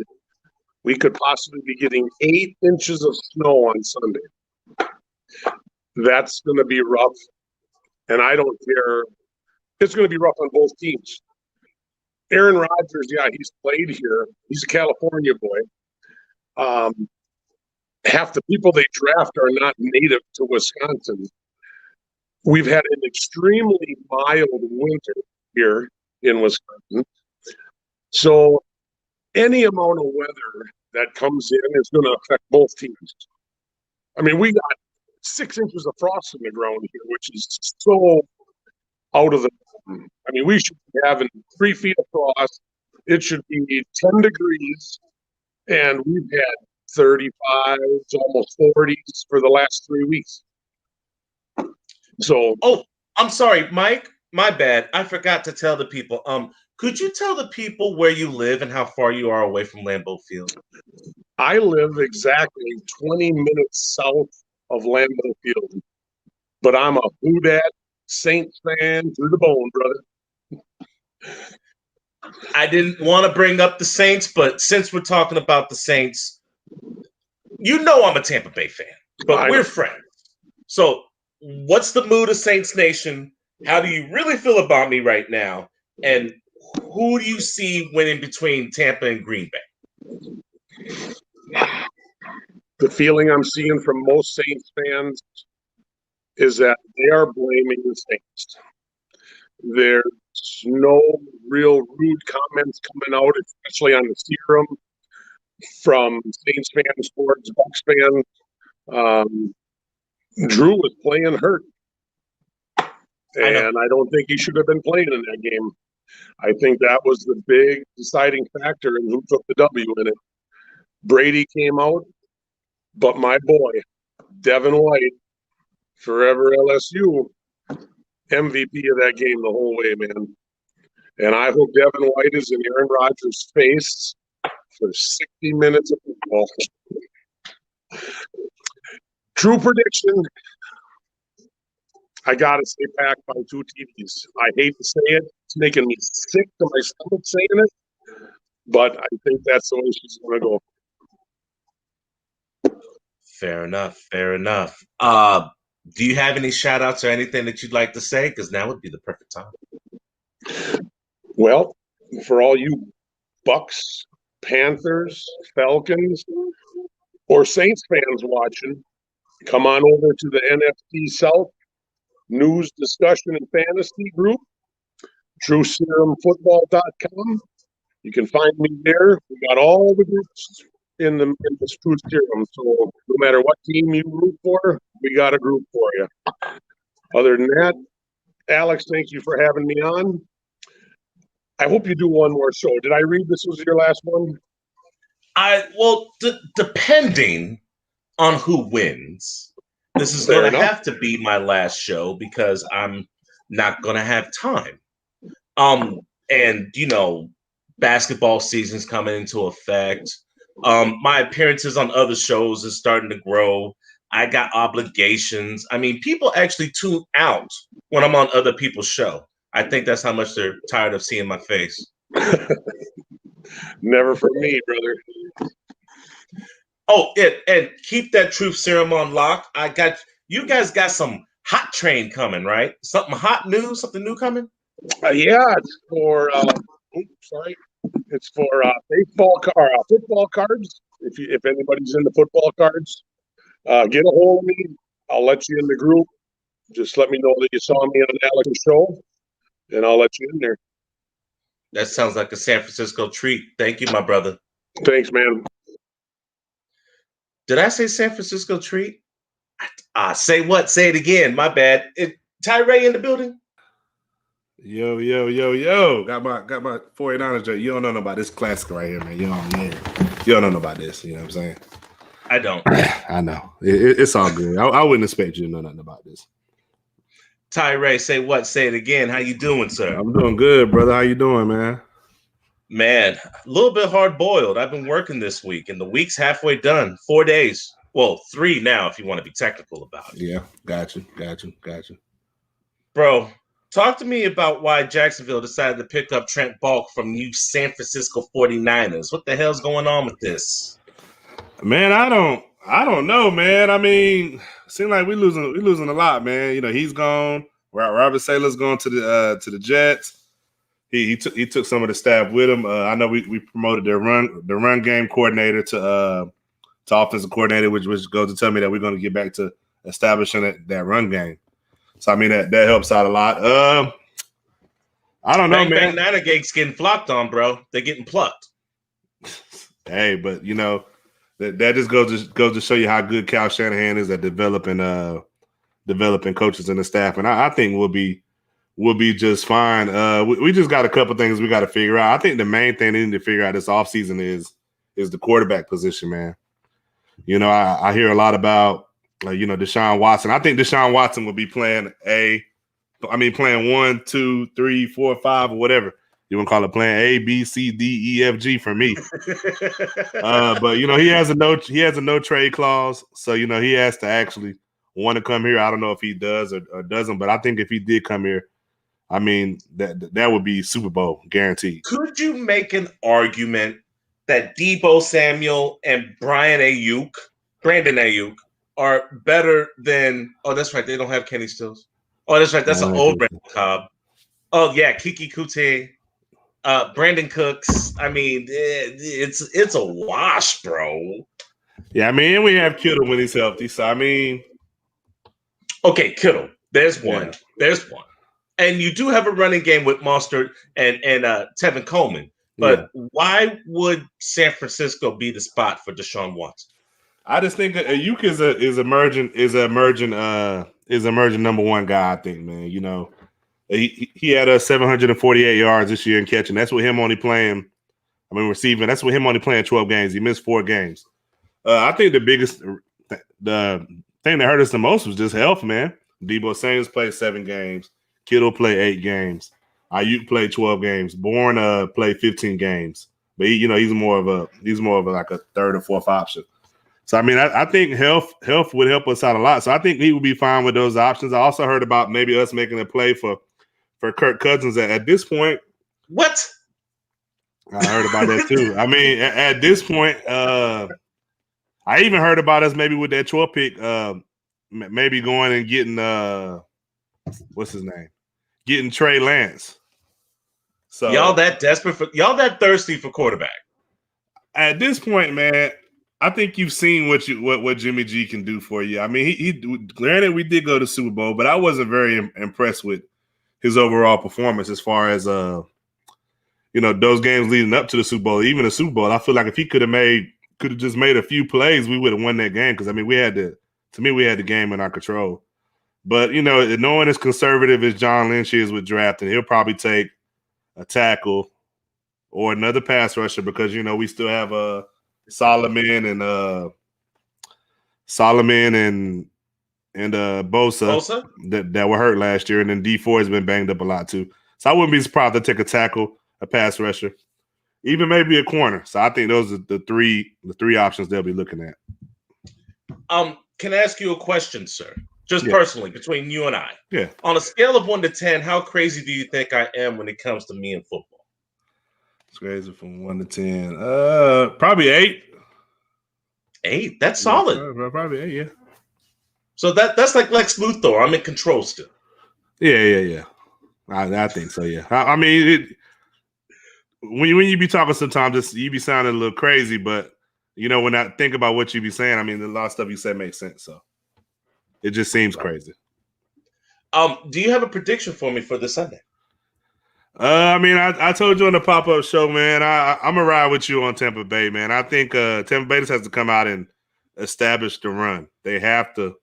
we could possibly be getting 8 inches of snow on Sunday. That's going to be rough, and I don't care. It's going to be rough on both teams. Aaron Rodgers, yeah, he's played here. He's a California boy. Half the people they draft are not native to Wisconsin. We've had an extremely mild winter here in Wisconsin. So any amount of weather that comes in is going to affect both teams. I mean, we got 6 inches of frost in the ground here, which is so out of the norm. I mean, we should be having 3 feet of frost. It should be 10 degrees, and we've had 35s, almost 40s for the last 3 weeks. So, oh, I'm sorry, Mike. My bad. I forgot to tell the people. Could you tell the people where you live and how far you are away from Lambeau Field? I live exactly 20 minutes south of Lambeau Field, but I'm a Who Dat Saints fan through the bone, brother. I didn't want to bring up the Saints, but since we're talking about the Saints, you know I'm a Tampa Bay fan, but we're friends. So what's the mood of Saints Nation? How do you really feel about me right now? And who do you see winning between Tampa and Green Bay? The feeling I'm seeing from most Saints fans is that they are blaming the Saints. There's no real rude comments coming out, especially on the serum from Saints fans towards Bucs fans. Drew was playing hurt, and I don't think he should have been playing in that game. I think that was the big deciding factor in who took the W in it. Brady came out, but my boy, Devin White, forever LSU, MVP of that game the whole way, man. And I hope Devin White is in Aaron Rodgers' face for 60 minutes of football. True prediction. I gotta say Pack by 2 TDs. I hate to say it. It's making me sick to my stomach saying it, but I think that's the way she's gonna go. Fair enough. Fair enough. Do you have any shout outs or anything that you'd like to say? Because now would be the perfect time. Well, for all you Bucks, Panthers, Falcons, or Saints fans watching, come on over to the NFC South News Discussion and Fantasy group, TrueSerumFootball.com. You can find me there. We got all the groups in this True Serum. So no matter what team you root for, we got a group for you. Other than that, Alex, thank you for having me on. I hope you do one more show. Did I read this was your last one? Depending on who wins, this is going to have to be my last show because I'm not going to have time. And you know, basketball season's coming into effect. My appearances on other shows is starting to grow. I got obligations. I mean, people actually tune out when I'm on other people's show. I think that's how much they're tired of seeing my face. Never for me, brother. Oh, and keep that truth serum on lock. You guys got some hot train coming, right? Something new coming? Yeah, it's for It's for football cards. If anybody's into football cards, get a hold of me. I'll let you in the group. Just let me know that you saw me on Alex's show, and I'll let you in there. That sounds like a San Francisco treat. Thank you, my brother. Thanks, man. Did I say San Francisco treat? Say what? Say it again. My bad. Tyree in the building? Yo. Got my 49ers jersey. You don't know about this classic right here, man. You don't know about this. You know what I'm saying? I don't. I know. It's all good. I wouldn't expect you to know nothing about this. Tyree, say what? Say it again. How you doing, sir? I'm doing good, brother. How you doing, man? Man, a little bit hard-boiled. I've been working this week, and the week's halfway done. 4 days. Well, 3 now, if you want to be technical about it. Yeah, got you. Bro, talk to me about why Jacksonville decided to pick up Trent Balk from you San Francisco 49ers. What the hell's going on with this? Man, I don't know, man. I mean, it seems like we losing a lot, man. You know, he's gone. Robert Saleh's gone to the Jets. He took some of the staff with him. I know we promoted the run game coordinator to offensive coordinator, which goes to tell me that we're going to get back to establishing that run game. So I mean that helps out a lot. I don't know, man. Niner Gate's getting flopped on, bro. They're getting plucked. Hey, but you know that just goes to show you how good Cal Shanahan is at developing coaches and the staff, and I think we'll be just fine. We just got a couple things we got to figure out. I think the main thing they need to figure out this offseason is the quarterback position, man. You know, I hear a lot about Deshaun Watson. I think Deshaun Watson will be playing playing 1, 2, 3, 4, 5, or whatever you want to call it, playing A, B, C, D, E, F, G for me. But you know, he has a no trade clause, so you know he has to actually want to come here. I don't know if he does or doesn't, but I think if he did come here, I mean that would be Super Bowl guaranteed. Could you make an argument that Deebo Samuel and Brandon Ayuk are better than? Oh, that's right. They don't have Kenny Stills. Oh, that's right. That's an old Randall Cobb. Oh yeah, Kiki Kuti. Brandon Cooks. I mean, it's a wash, bro. Yeah, I mean, we have Kittle when he's healthy. So I mean, okay, Kittle. There's one. Yeah. There's one. And you do have a running game with Mostert and Tevin Coleman. But why would San Francisco be the spot for Deshaun Watson? I just think that Ayuk is emerging number one guy. I think, man. You know, he had 748 yards this year in catching. That's with him only playing. I mean, receiving. That's with him only playing 12 games. He missed 4 games. I think the thing that hurt us the most was just health, man. Debo Samuels played 7 games. Kittle played 8 games. Ayuk played 12 games. Bourne played 15 games. But he's more of a like a third or fourth option. So I mean, I think health would help us out a lot. So I think he would be fine with those options. I also heard about maybe us making a play for Kirk Cousins at this point. What? I heard about that too. I mean, at this point, I even heard about us maybe with that 12 pick, maybe going and getting what's his name? Getting Trey Lance. So y'all that thirsty for quarterback. At this point, man, I think you've seen what Jimmy G can do for you. I mean, he granted we did go to Super Bowl, but I wasn't very impressed with his overall performance as far as those games leading up to the Super Bowl, even the Super Bowl. I feel like if he could have just made a few plays, we would have won that game. Because I mean, we had the game in our control. But knowing as conservative as John Lynch is with drafting, he'll probably take a tackle or another pass rusher because we still have Solomon and Bosa that were hurt last year, and then D4 has been banged up a lot too. So I wouldn't be surprised to take a tackle, a pass rusher, even maybe a corner. So I think those are the three options they'll be looking at. Can I ask you a question, sir? Just personally, between you and I. Yeah. On a scale of 1 to 10, how crazy do you think I am when it comes to me and football? It's crazy from 1 to 10. Probably 8. 8? That's solid. Probably 8, yeah. So that's like Lex Luthor. I'm in control still. Yeah. I think so, yeah. I mean, when you be talking sometimes, you be sounding a little crazy, but when I think about what you be saying, I mean, a lot of stuff you said makes sense. So it just seems crazy. Do you have a prediction for me for this Sunday? I mean, I told you on the pop-up show, man, I'm going to ride with you on Tampa Bay, man. I think Tampa Bay just has to come out and establish the run. They have to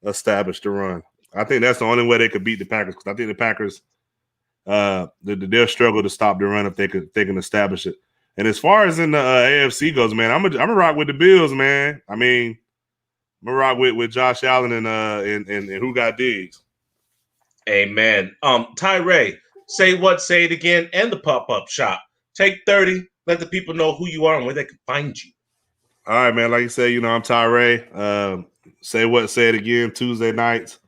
establish the run. I think that's the only way they could beat the Packers because I think the Packers, they'll struggle to stop the run if they can establish it. And as far as in the AFC goes, man, I'm gonna rock with the Bills, man. I mean, I'm gonna rock with Josh Allen and who got Diggs. Amen. Tyree, say it again, and the pop-up shop. Take 30. Let the people know who you are and where they can find you. All right, man. Like you said, I'm Tyree. Say it again. Tuesday nights,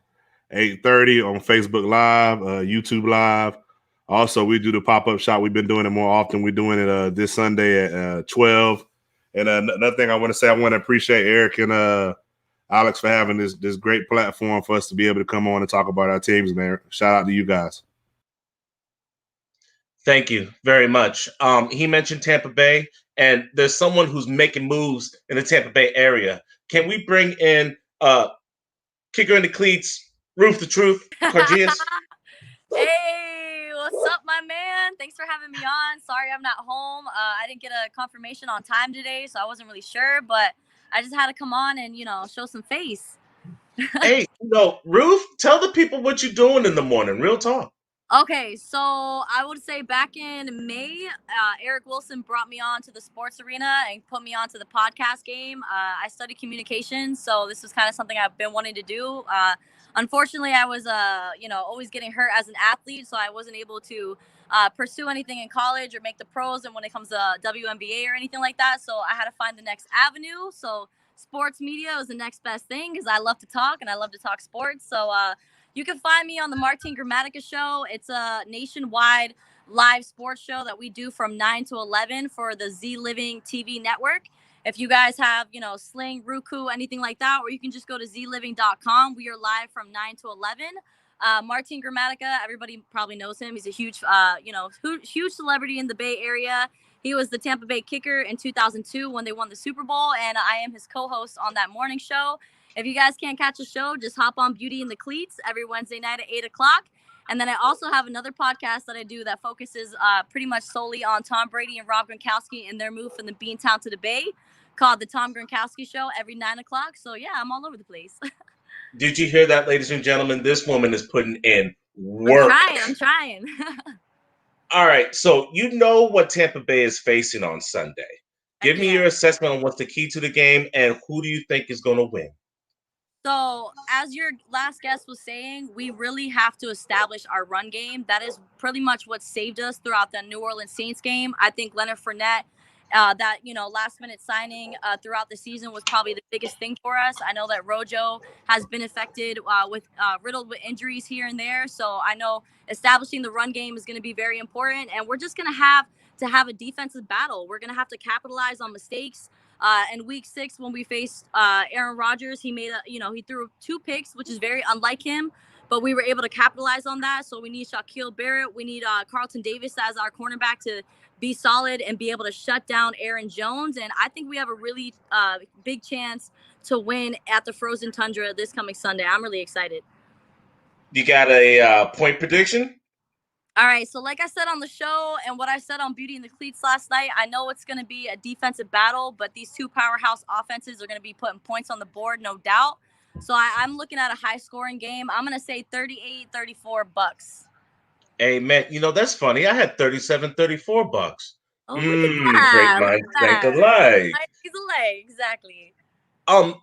8:30 on Facebook Live, YouTube Live. Also, we do the pop-up shop. We've been doing it more often. We're doing it this Sunday at 12. And another thing I want to say, I want to appreciate Eric and Alex for having this great platform for us to be able to come on and talk about our teams, man. Shout out to you guys. Thank you very much. He mentioned Tampa Bay, and there's someone who's making moves in the Tampa Bay area. Can we bring in kicker in the cleats, Roof the Truth, Cargias? Hey, what's up, my man? Thanks for having me on. Sorry I'm not home. I didn't get a confirmation on time today, so I wasn't really sure, but I just had to come on and, show some face. Hey, Ruth, tell the people what you're doing in the morning. Real talk. Okay, so I would say back in May, Eric Wilson brought me on to the sports arena and put me onto the podcast game. I studied communications, so this was kind of something I've been wanting to do. Unfortunately, I was, always getting hurt as an athlete, so I wasn't able to pursue anything in college or make the pros and when it comes to WNBA or anything like that. So I had to find the next avenue. So sports media was the next best thing because I love to talk and I love to talk sports. So you can find me on the Martin Gramatica Show. It's a nationwide live sports show that we do from 9 to 11 for the Z Living TV network. If you guys have, Sling, Roku, anything like that, or you can just go to zliving.com. We are live from 9 to 11. Martin Gramatica, everybody probably knows him. He's a huge, huge celebrity in the Bay Area. He was the Tampa Bay kicker in 2002 when they won the Super Bowl, and I am his co-host on that morning show. If you guys can't catch a show, just hop on Beauty in the Cleats every Wednesday night at 8 o'clock. And then I also have another podcast that I do that focuses pretty much solely on Tom Brady and Rob Gronkowski and their move from the Beantown to the Bay, called The Tom Gronkowski Show, every 9 o'clock. So, yeah, I'm all over the place. Did you hear that, ladies and gentlemen? This woman is putting in work. I'm trying. All right, so you know what Tampa Bay is facing on Sunday. Give me your assessment on what's the key to the game and who do you think is going to win? So, as your last guest was saying, we really have to establish our run game. That is pretty much what saved us throughout the New Orleans Saints game. I think Leonard Fournette, that last minute signing throughout the season was probably the biggest thing for us. I know that Rojo has been affected riddled with injuries here and there. So I know establishing the run game is going to be very important, and we're just going to have a defensive battle. We're going to have to capitalize on mistakes. In week 6, when we faced Aaron Rodgers, he threw 2 picks, which is very unlike him, but we were able to capitalize on that. So we need Shaquille Barrett. We need Carlton Davis as our cornerback to be solid and be able to shut down Aaron Jones. And I think we have a really big chance to win at the Frozen Tundra this coming Sunday. I'm really excited. You got a point prediction? All right, so like I said on the show and what I said on Beauty in the Cleats last night, I know it's going to be a defensive battle, but these 2 powerhouse offenses are going to be putting points on the board, no doubt. So I'm looking at a high-scoring game. I'm going to say 38-34 Bucks. Hey, man, that's funny. I had 37-34 Bucks. Oh, look at that. Great minds think alike. Exactly.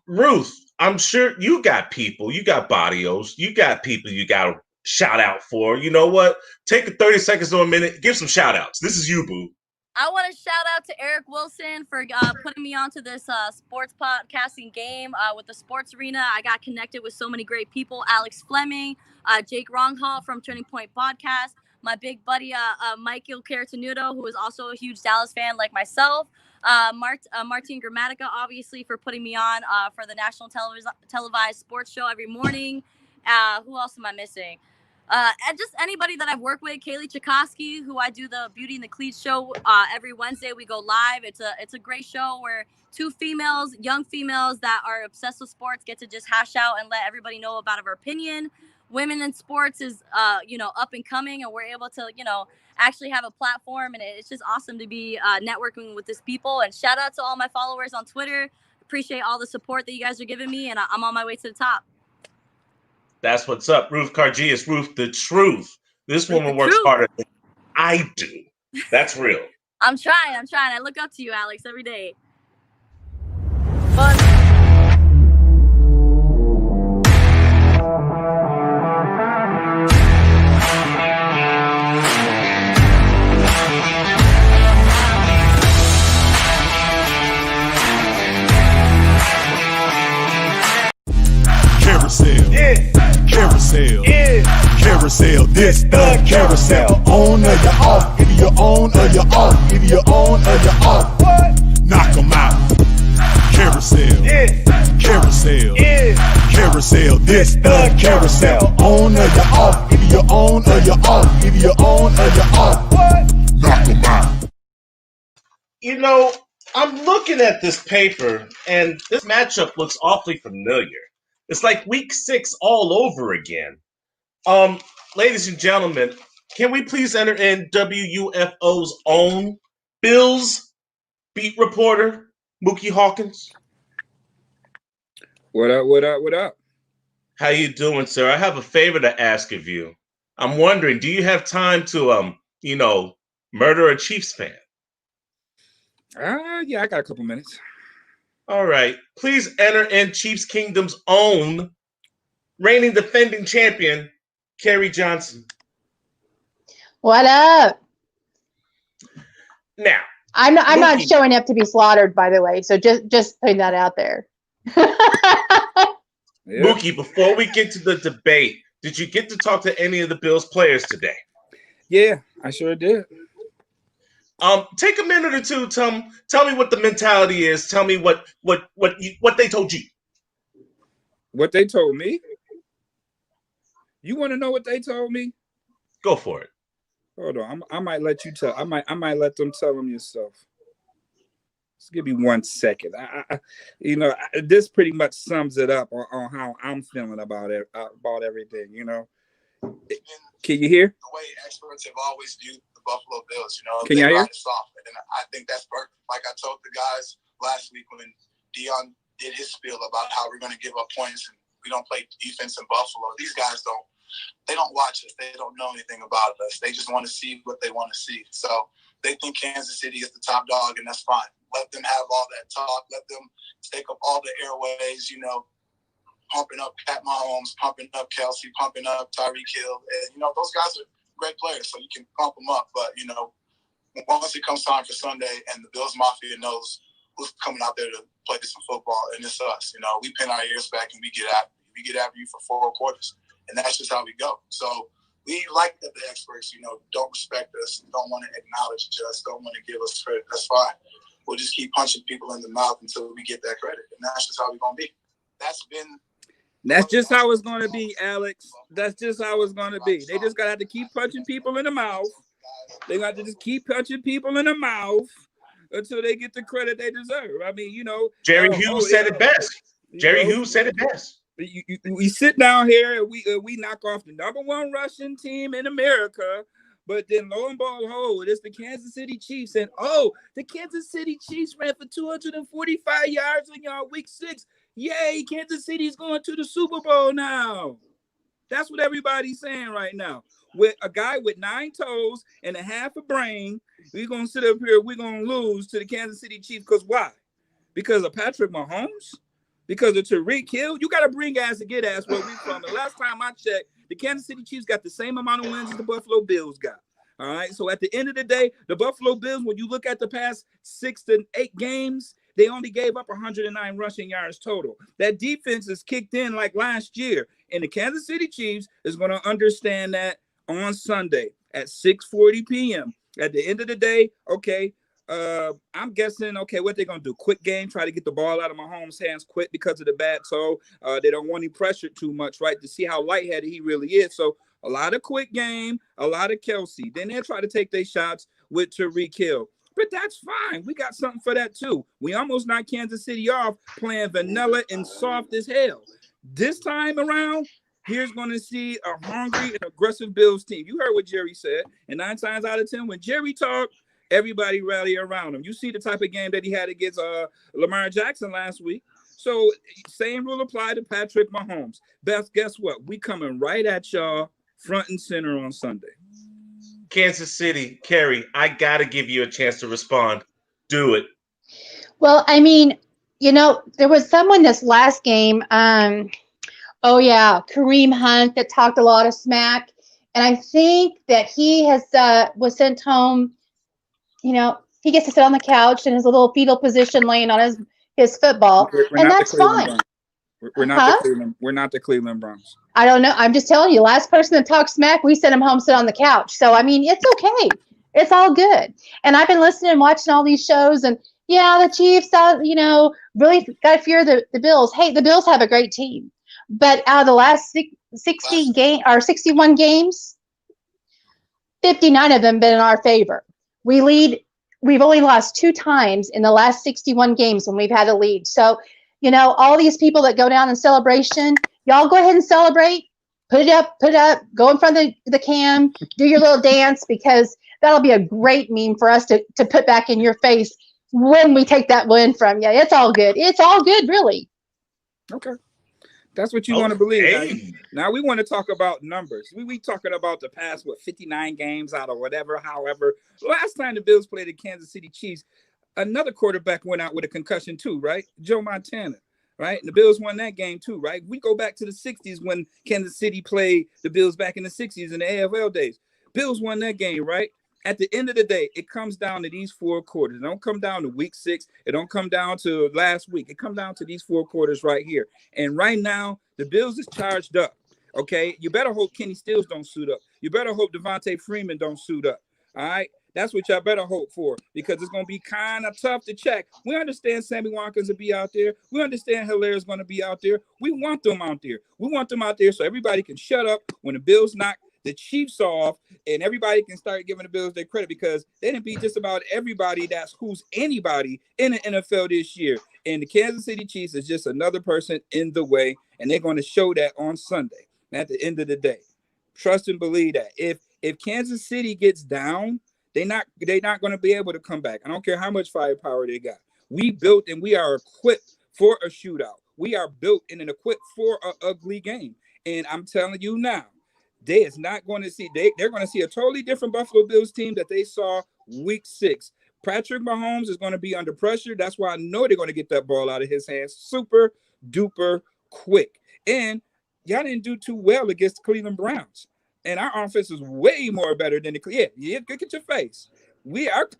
Ruth, I'm sure you got people. You got Barrios. You got people you got to shout out for. You know what? Take 30 seconds or a minute. Give some shout outs. This is you, boo. I want to shout out to Eric Wilson for putting me onto this sports podcasting game with the Sports Arena. I got connected with so many great people. Alex Fleming, Jake Ronghall from Turning Point Podcast, my big buddy Michael Caratanudo, who is also a huge Dallas fan like myself. Martin Gramatica, obviously, for putting me on for the national televised sports show every morning. Who else am I missing? And just anybody that I've worked with, Kaylee Tchaikovsky, who I do the Beauty and the Cleats show every Wednesday. We go live. It's a great show where 2 females, young females that are obsessed with sports, get to just hash out and let everybody know about our opinion. Women in sports is up and coming, and we're able to actually have a platform, and it's just awesome to be networking with these people. And shout out to all my followers on Twitter. Appreciate all the support that you guys are giving me, and I'm on my way to the top. That's what's up. Ruth Cargias, Ruth the truth. This woman works harder than I do. That's real. I'm trying. I look up to you, Alex, every day. Carousel. Yeah. Carousel. Yeah. Carousel. This the carousel. On or you off. Either you're on or you're off. Either you're on or you're off. What? Knock 'em out. Carousel. Yeah. Carousel. Yeah. Carousel. This the carousel. On or you're off. Either you're on or you're off. Either you're on or you're off. What? Knock 'em out. I'm looking at this paper, and this matchup looks awfully familiar. It's like week 6 all over again. Ladies and gentlemen, can we please enter in WUFO's own Bills beat reporter, Mookie Hawkins? What up? How you doing, sir? I have a favor to ask of you. I'm wondering, do you have time to, murder a Chiefs fan? Yeah, I got a couple minutes. All right. Please enter in Chiefs Kingdom's own reigning defending champion, Kerry Johnson. What up? Now, I'm not showing up to be slaughtered, by the way. So just putting that out there. Mookie, before we get to the debate, did you get to talk to any of the Bills players today? Yeah, I sure did. Take a minute or two. Tell me what the mentality is. Tell me what they told you. What they told me? You want to know what they told me? Go for it. Hold on. I might let you tell. I might let them tell them yourself. Just give me 1 second. This pretty much sums it up on how I'm feeling about it, about everything. Can you hear? The way experts have always viewed the Buffalo Bills, Can you hear? Soft, and I think that's perfect. Like I told the guys last week when Dion did his spiel about how we're going to give up points and we don't play defense in Buffalo. These guys don't watch us. They don't know anything about us. They just want to see what they want to see. So they think Kansas City is the top dog, and that's fine. Let them have all that talk. Let them take up all the airways, pumping up Pat Mahomes, pumping up Kelsey, pumping up Tyreek Hill. And, those guys are great players, so you can pump them up. But, once it comes time for Sunday and the Bills Mafia knows who's coming out there to play some football, and it's us. We pin our ears back and we get after you. We get after you for 4 quarters. And that's just how we go. So we like that the experts, don't respect us, don't want to acknowledge us, don't want to give us credit. That's fine. We'll just keep punching people in the mouth until we get that credit. And that's just how we're going to be. That's just how it's going to be, Alex. That's just how it's going to be. They just got to have to keep punching people in the mouth. They got to just keep punching people in the mouth until they get the credit they deserve. I mean, Jerry Hughes said it best. Jerry Hughes said it best. We sit down here and we knock off the #1 rushing team in America, but then lo and behold, it's the Kansas City Chiefs, and the Kansas City Chiefs ran for 245 yards in y'all week 6. Yay, Kansas City's going to the Super Bowl now. That's what everybody's saying right now. With a guy with 9 toes and a half a brain, we're gonna sit up here, we're gonna lose to the Kansas City Chiefs. Because why? Because of Patrick Mahomes? Because of Tyreek Hill? You got to bring ass to get ass where we from. The last time I checked, the Kansas City Chiefs got the same amount of wins as the Buffalo Bills got. All right. So at the end of the day, the Buffalo Bills, when you look at the past 6 to 8 games, they only gave up 109 rushing yards total. That defense is kicked in like last year. And the Kansas City Chiefs is going to understand that on Sunday at 6:40 p.m. At the end of the day, okay, I'm guessing, what they're going to do, quick game, try to get the ball out of Mahomes' hands quick because of the bad toe. They don't want him pressured too much, right, to see how lightheaded he really is. So a lot of quick game, a lot of Kelsey. Then they'll try to take their shots with Tyreek Hill. But that's fine. We got something for that, too. We almost knocked Kansas City off playing vanilla and soft as hell. This time around, here's going to see a hungry and aggressive Bills team. You heard what Jerry said. And 9 times out of 10, when Jerry talked, everybody rally around him. You see the type of game that he had against Lamar Jackson last week. So same rule apply to Patrick Mahomes. Beth, guess what? We coming right at y'all front and center on Sunday. Kansas City, Kerry, I got to give you a chance to respond. Do it. Well, I mean, there was someone this last game, Kareem Hunt, that talked a lot of smack. And I think that he was sent home. He gets to sit on the couch in his little fetal position laying on his football. And that's fine. We're not the Cleveland Browns. I don't know. I'm just telling you, last person that talked smack, we sent him home, sit on the couch. So, I mean, it's okay. It's all good. And I've been listening and watching all these shows, and the Chiefs, really got to fear the Bills. Hey, the Bills have a great team. But out of the last 61 games, 59 of them been in our favor. We've only lost 2 times in the last 61 games when we've had a lead. So, all these people that go down in celebration, y'all go ahead and celebrate. Put it up, go in front of the cam, do your little dance, because that'll be a great meme for us to put back in your face when we take that win from you. It's all good. It's all good, really. Okay. That's what you want to believe. Now we want to talk about numbers. We talking about the past, 59 games out of whatever, however. Last time the Bills played the Kansas City Chiefs, another quarterback went out with a concussion too, right? Joe Montana, right? And the Bills won that game too, right? We go back to the 60s when Kansas City played the Bills back in the 60s in the AFL days. Bills won that game, right? At the end of the day, it comes down to these 4 quarters. It don't come down to week 6. It don't come down to last week. It comes down to these 4 quarters right here. And right now, the Bills is charged up, okay? You better hope Kenny Stills don't suit up. You better hope Devontae Freeman don't suit up, all right? That's what y'all better hope for, because it's going to be kind of tough to check. We understand Sammy Watkins will be out there. We understand Hilaire is going to be out there. We want them out there. We want them out there so everybody can shut up when the Bills knock the Chiefs off, and everybody can start giving the Bills their credit, because they didn't beat just about everybody that's who's anybody in the NFL this year. And the Kansas City Chiefs is just another person in the way, and they're going to show that on Sunday. And at the end of the day, trust and believe that if Kansas City gets down, they're not going to be able to come back. I don't care how much firepower they got. We built and we are equipped for a shootout. We are built and equipped for an ugly game. And I'm telling you now, they're going to see a totally different Buffalo Bills team that they saw week 6. Patrick Mahomes is going to be under pressure. That's why I know they're going to get that ball out of his hands super duper quick. And y'all didn't do too well against the Cleveland Browns. And our offense is way more better than look at your face.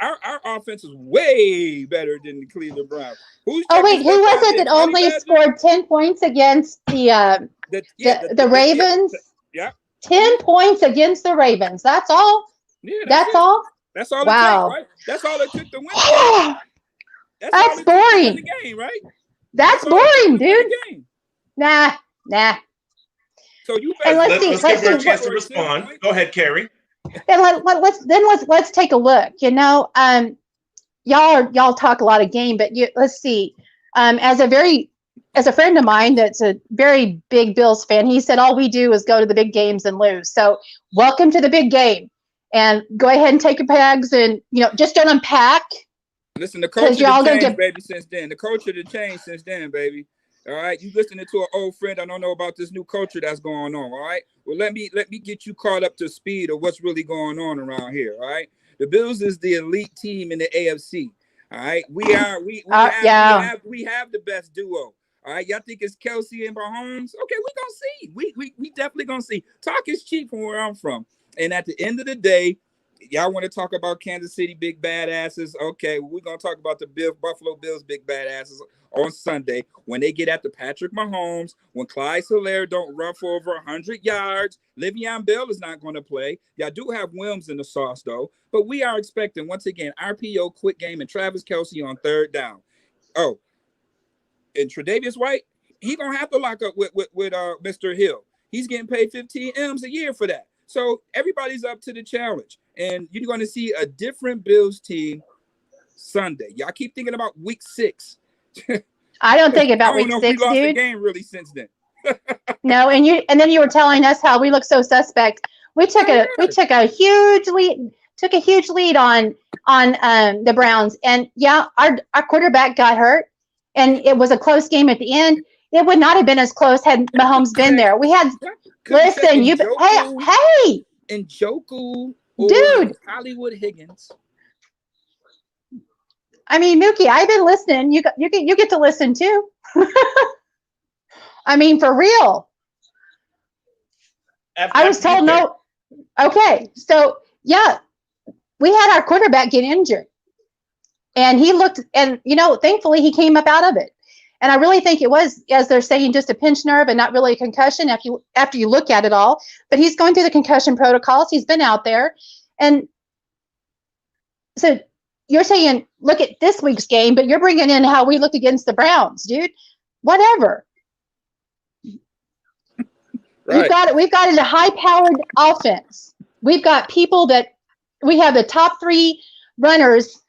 Our offense is way better than the Cleveland Browns. Who was it that only scored 10 points against the Ravens? Yeah. 10 points against the Ravens. That's all. Yeah, that's all. That's all. Wow. It took, right? That's all it took to win the game. That's boring. The game, right? That's boring, dude. Nah. So you let's give her a chance to respond. Go ahead, Carrie. And let's take a look. You know, y'all talk a lot of game, but let's see. As a friend of mine that's a very big Bills fan, he said all we do is go to the big games and lose. So welcome to the big game, and go ahead and take your bags and just don't unpack. Listen, the culture has changed, baby, since then. The culture has changed since then, baby. All right, you listening to an old friend. I don't know about this new culture that's going on. All right, well, let me get you caught up to speed of what's really going on around here. All right, the Bills is the elite team in the AFC. All right, we have the best duo. All right, y'all think it's Kelsey and Mahomes? Okay, we gonna see. We definitely gonna see. Talk is cheap from where I'm from. And at the end of the day, y'all want to talk about Kansas City big badasses? Okay, we're gonna talk about the Buffalo Bills big badasses on Sunday when they get after Patrick Mahomes, when Clyde Hilaire don't run for over 100 yards. Le'Veon Bell is not going to play. Y'all do have Williams in the sauce, though. But we are expecting, once again, RPO, quick game, and Travis Kelce on third down. Oh, and Tre'Davious White, he going to have to lock up with Mr. Hill. He's getting paid 15 M's a year for that. So everybody's up to the challenge. And you're going to see a different Bills team Sunday. Y'all keep thinking about week 6. I don't think about week 6, we lost dude. The game really since then. No, and then you were telling us how we look so suspect. We took a huge lead on the Browns, and yeah, our quarterback got hurt, and it was a close game at the end. It would not have been as close had Mahomes been there. We had hey, Njoku, dude, Hollywood Higgins. I mean, Mookie, I've been listening. You get to listen too. I mean, for real. I was told no. Okay, so yeah, we had our quarterback get injured, and he looked, and thankfully he came up out of it. And I really think it was, as they're saying, just a pinched nerve and not really a concussion after you look at it all. But he's going through the concussion protocols. He's been out there, and so. You're saying, look at this week's game, but you're bringing in how we looked against the Browns, dude. Whatever. Right. We've got a high-powered offense. We've got people that we have the top 3 runners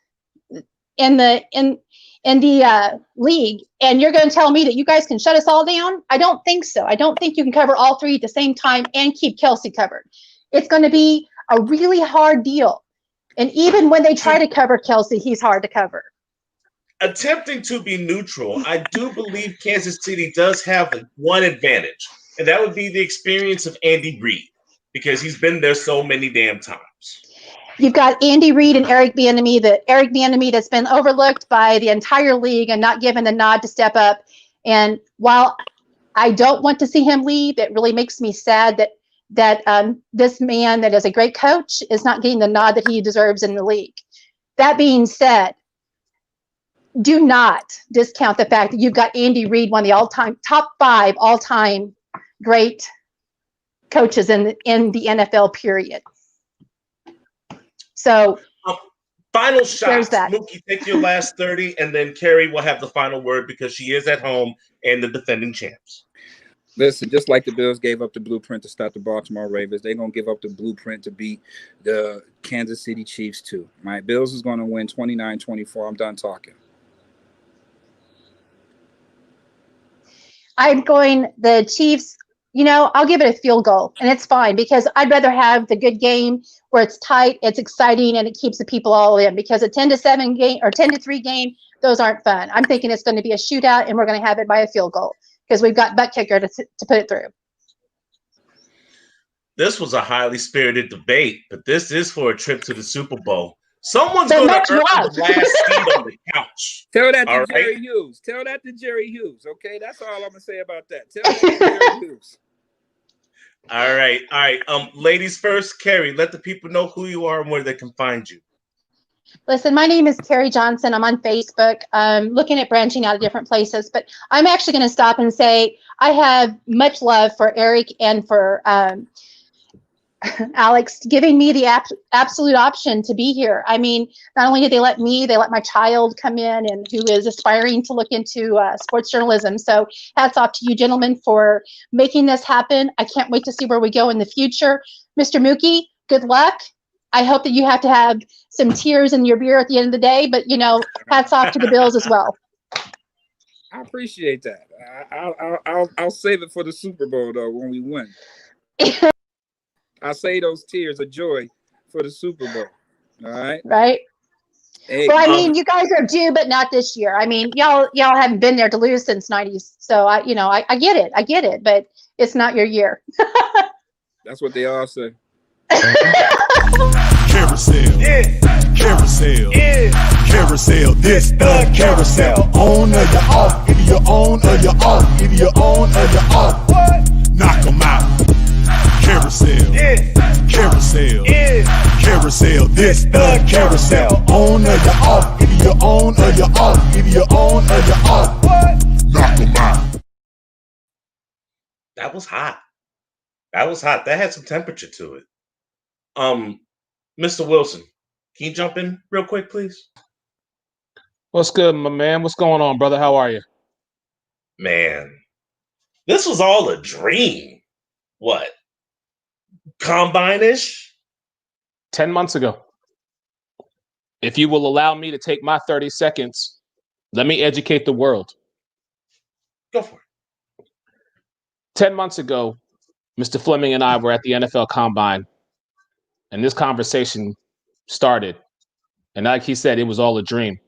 in the league, and you're going to tell me that you guys can shut us all down? I don't think so. I don't think you can cover all 3 at the same time and keep Kelsey covered. It's going to be a really hard deal. And even when they try to cover Kelsey, he's hard to cover. Attempting to be neutral, I do believe Kansas City does have one advantage, and that would be the experience of Andy Reid, because he's been there so many damn times. You've got Andy Reid and Eric Bieniemy that's been overlooked by the entire league and not given the nod to step up. And while I don't want to see him leave, it really makes me sad that this man that is a great coach is not getting the nod that he deserves in the league. That being said, do not discount the fact that you've got Andy Reid, one of the top 5 all-time great coaches in the NFL period. So Final There's shots. that. Mookie, take your last 30, and then Carrie will have the final word because she is at home and the defending champs. Listen, just like the Bills gave up the blueprint to stop the Baltimore Ravens, they're going to give up the blueprint to beat the Kansas City Chiefs too. My Bills is going to win 29-24. I'm done talking. I'm going the Chiefs. I'll give it a field goal, and it's fine because I'd rather have the good game where it's tight, it's exciting, and it keeps the people all in. Because a 10-7 game or 10-3 game, those aren't fun. I'm thinking it's going to be a shootout, and we're going to have it by a field goal because we've got butt kicker to put it through. This was a highly spirited debate, but this is for a trip to the Super Bowl. Someone's going to earn the last seat on the couch. Tell that to All Jerry right? Hughes. Tell that to Jerry Hughes. Okay, that's all I'm gonna say about that. Tell that to Jerry Hughes. All right. Ladies first, Carrie, let the people know who you are and where they can find you. Listen, my name is Carrie Johnson. I'm on Facebook. Looking at branching out of different places, but I'm actually going to stop and say I have much love for Eric and for Alex giving me the absolute option to be here. I mean, not only did they let me, they let my child come in and who is aspiring to look into sports journalism. So hats off to you gentlemen for making this happen. I can't wait to see where we go in the future. Mr. Mookie, good luck. I hope that you have to have some tears in your beer at the end of the day, but hats off to the Bills as well. I appreciate that. I'll save it for the Super Bowl though when we win. I'll save those tears of joy for the Super Bowl. All right. Right. Hey, well, I mean, you guys are due, but not this year. I mean, y'all haven't been there to lose since '90s, so I get it, but it's not your year. That's what they all say. Carousel, yeah. Carousel, yeah. Carousel, this the carousel. On or you off, either you're on or you're off, either you're on or you're off. What? Knock 'em out. Carousel, yeah. Carousel, yeah. Carousel, this the carousel. On or you're off, either you're on or you're off, either you're on or you're off. What? Knock 'em out. That was hot. That had some temperature to it. Mr. Wilson, can you jump in real quick, please? What's good, my man? What's going on, brother? How are you? Man, this was all a dream. What? Combine-ish? 10 months ago. If you will allow me to take my 30 seconds, let me educate the world. Go for it. 10 months ago, Mr. Fleming and I were at the NFL Combine, and this conversation started. And like he said, it was all a dream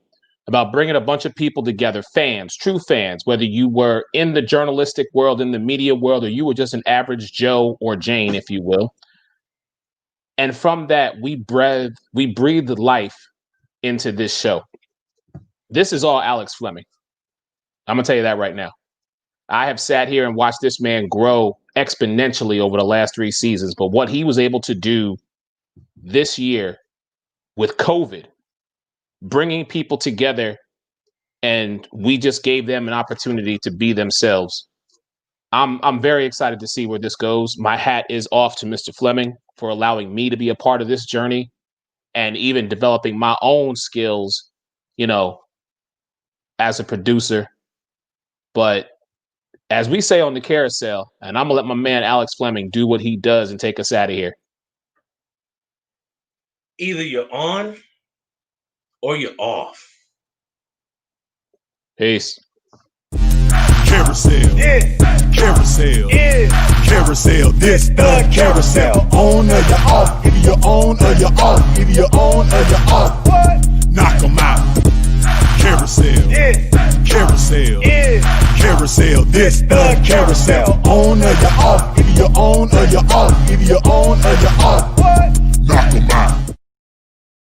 about bringing a bunch of people together, fans, true fans, whether you were in the journalistic world, in the media world, or you were just an average Joe or Jane, if you will. And from that, we breathed life into this show. This is all Alex Fleming. I'm going to tell you that right now. I have sat here and watched this man grow exponentially over the last 3 seasons, but what he was able to do this year with COVID, bringing people together, and we just gave them an opportunity to be themselves. I'm very excited to see where this goes. My hat is off to Mr. Fleming for allowing me to be a part of this journey and even developing my own skills, as a producer. But as we say on the carousel, and I'm going to let my man Alex Fleming do what he does and take us out of here. Either you're on or you're off. Peace. Carousel, yeah. Carousel, yeah. Carousel, this the carousel. On or you're off, either you're on or you're off, either you're on or you're off. What? Knock 'em out. Carousel, yeah. Carousel, yeah. Carousel, this the carousel. On or you're off, either you're on or you're off, either you're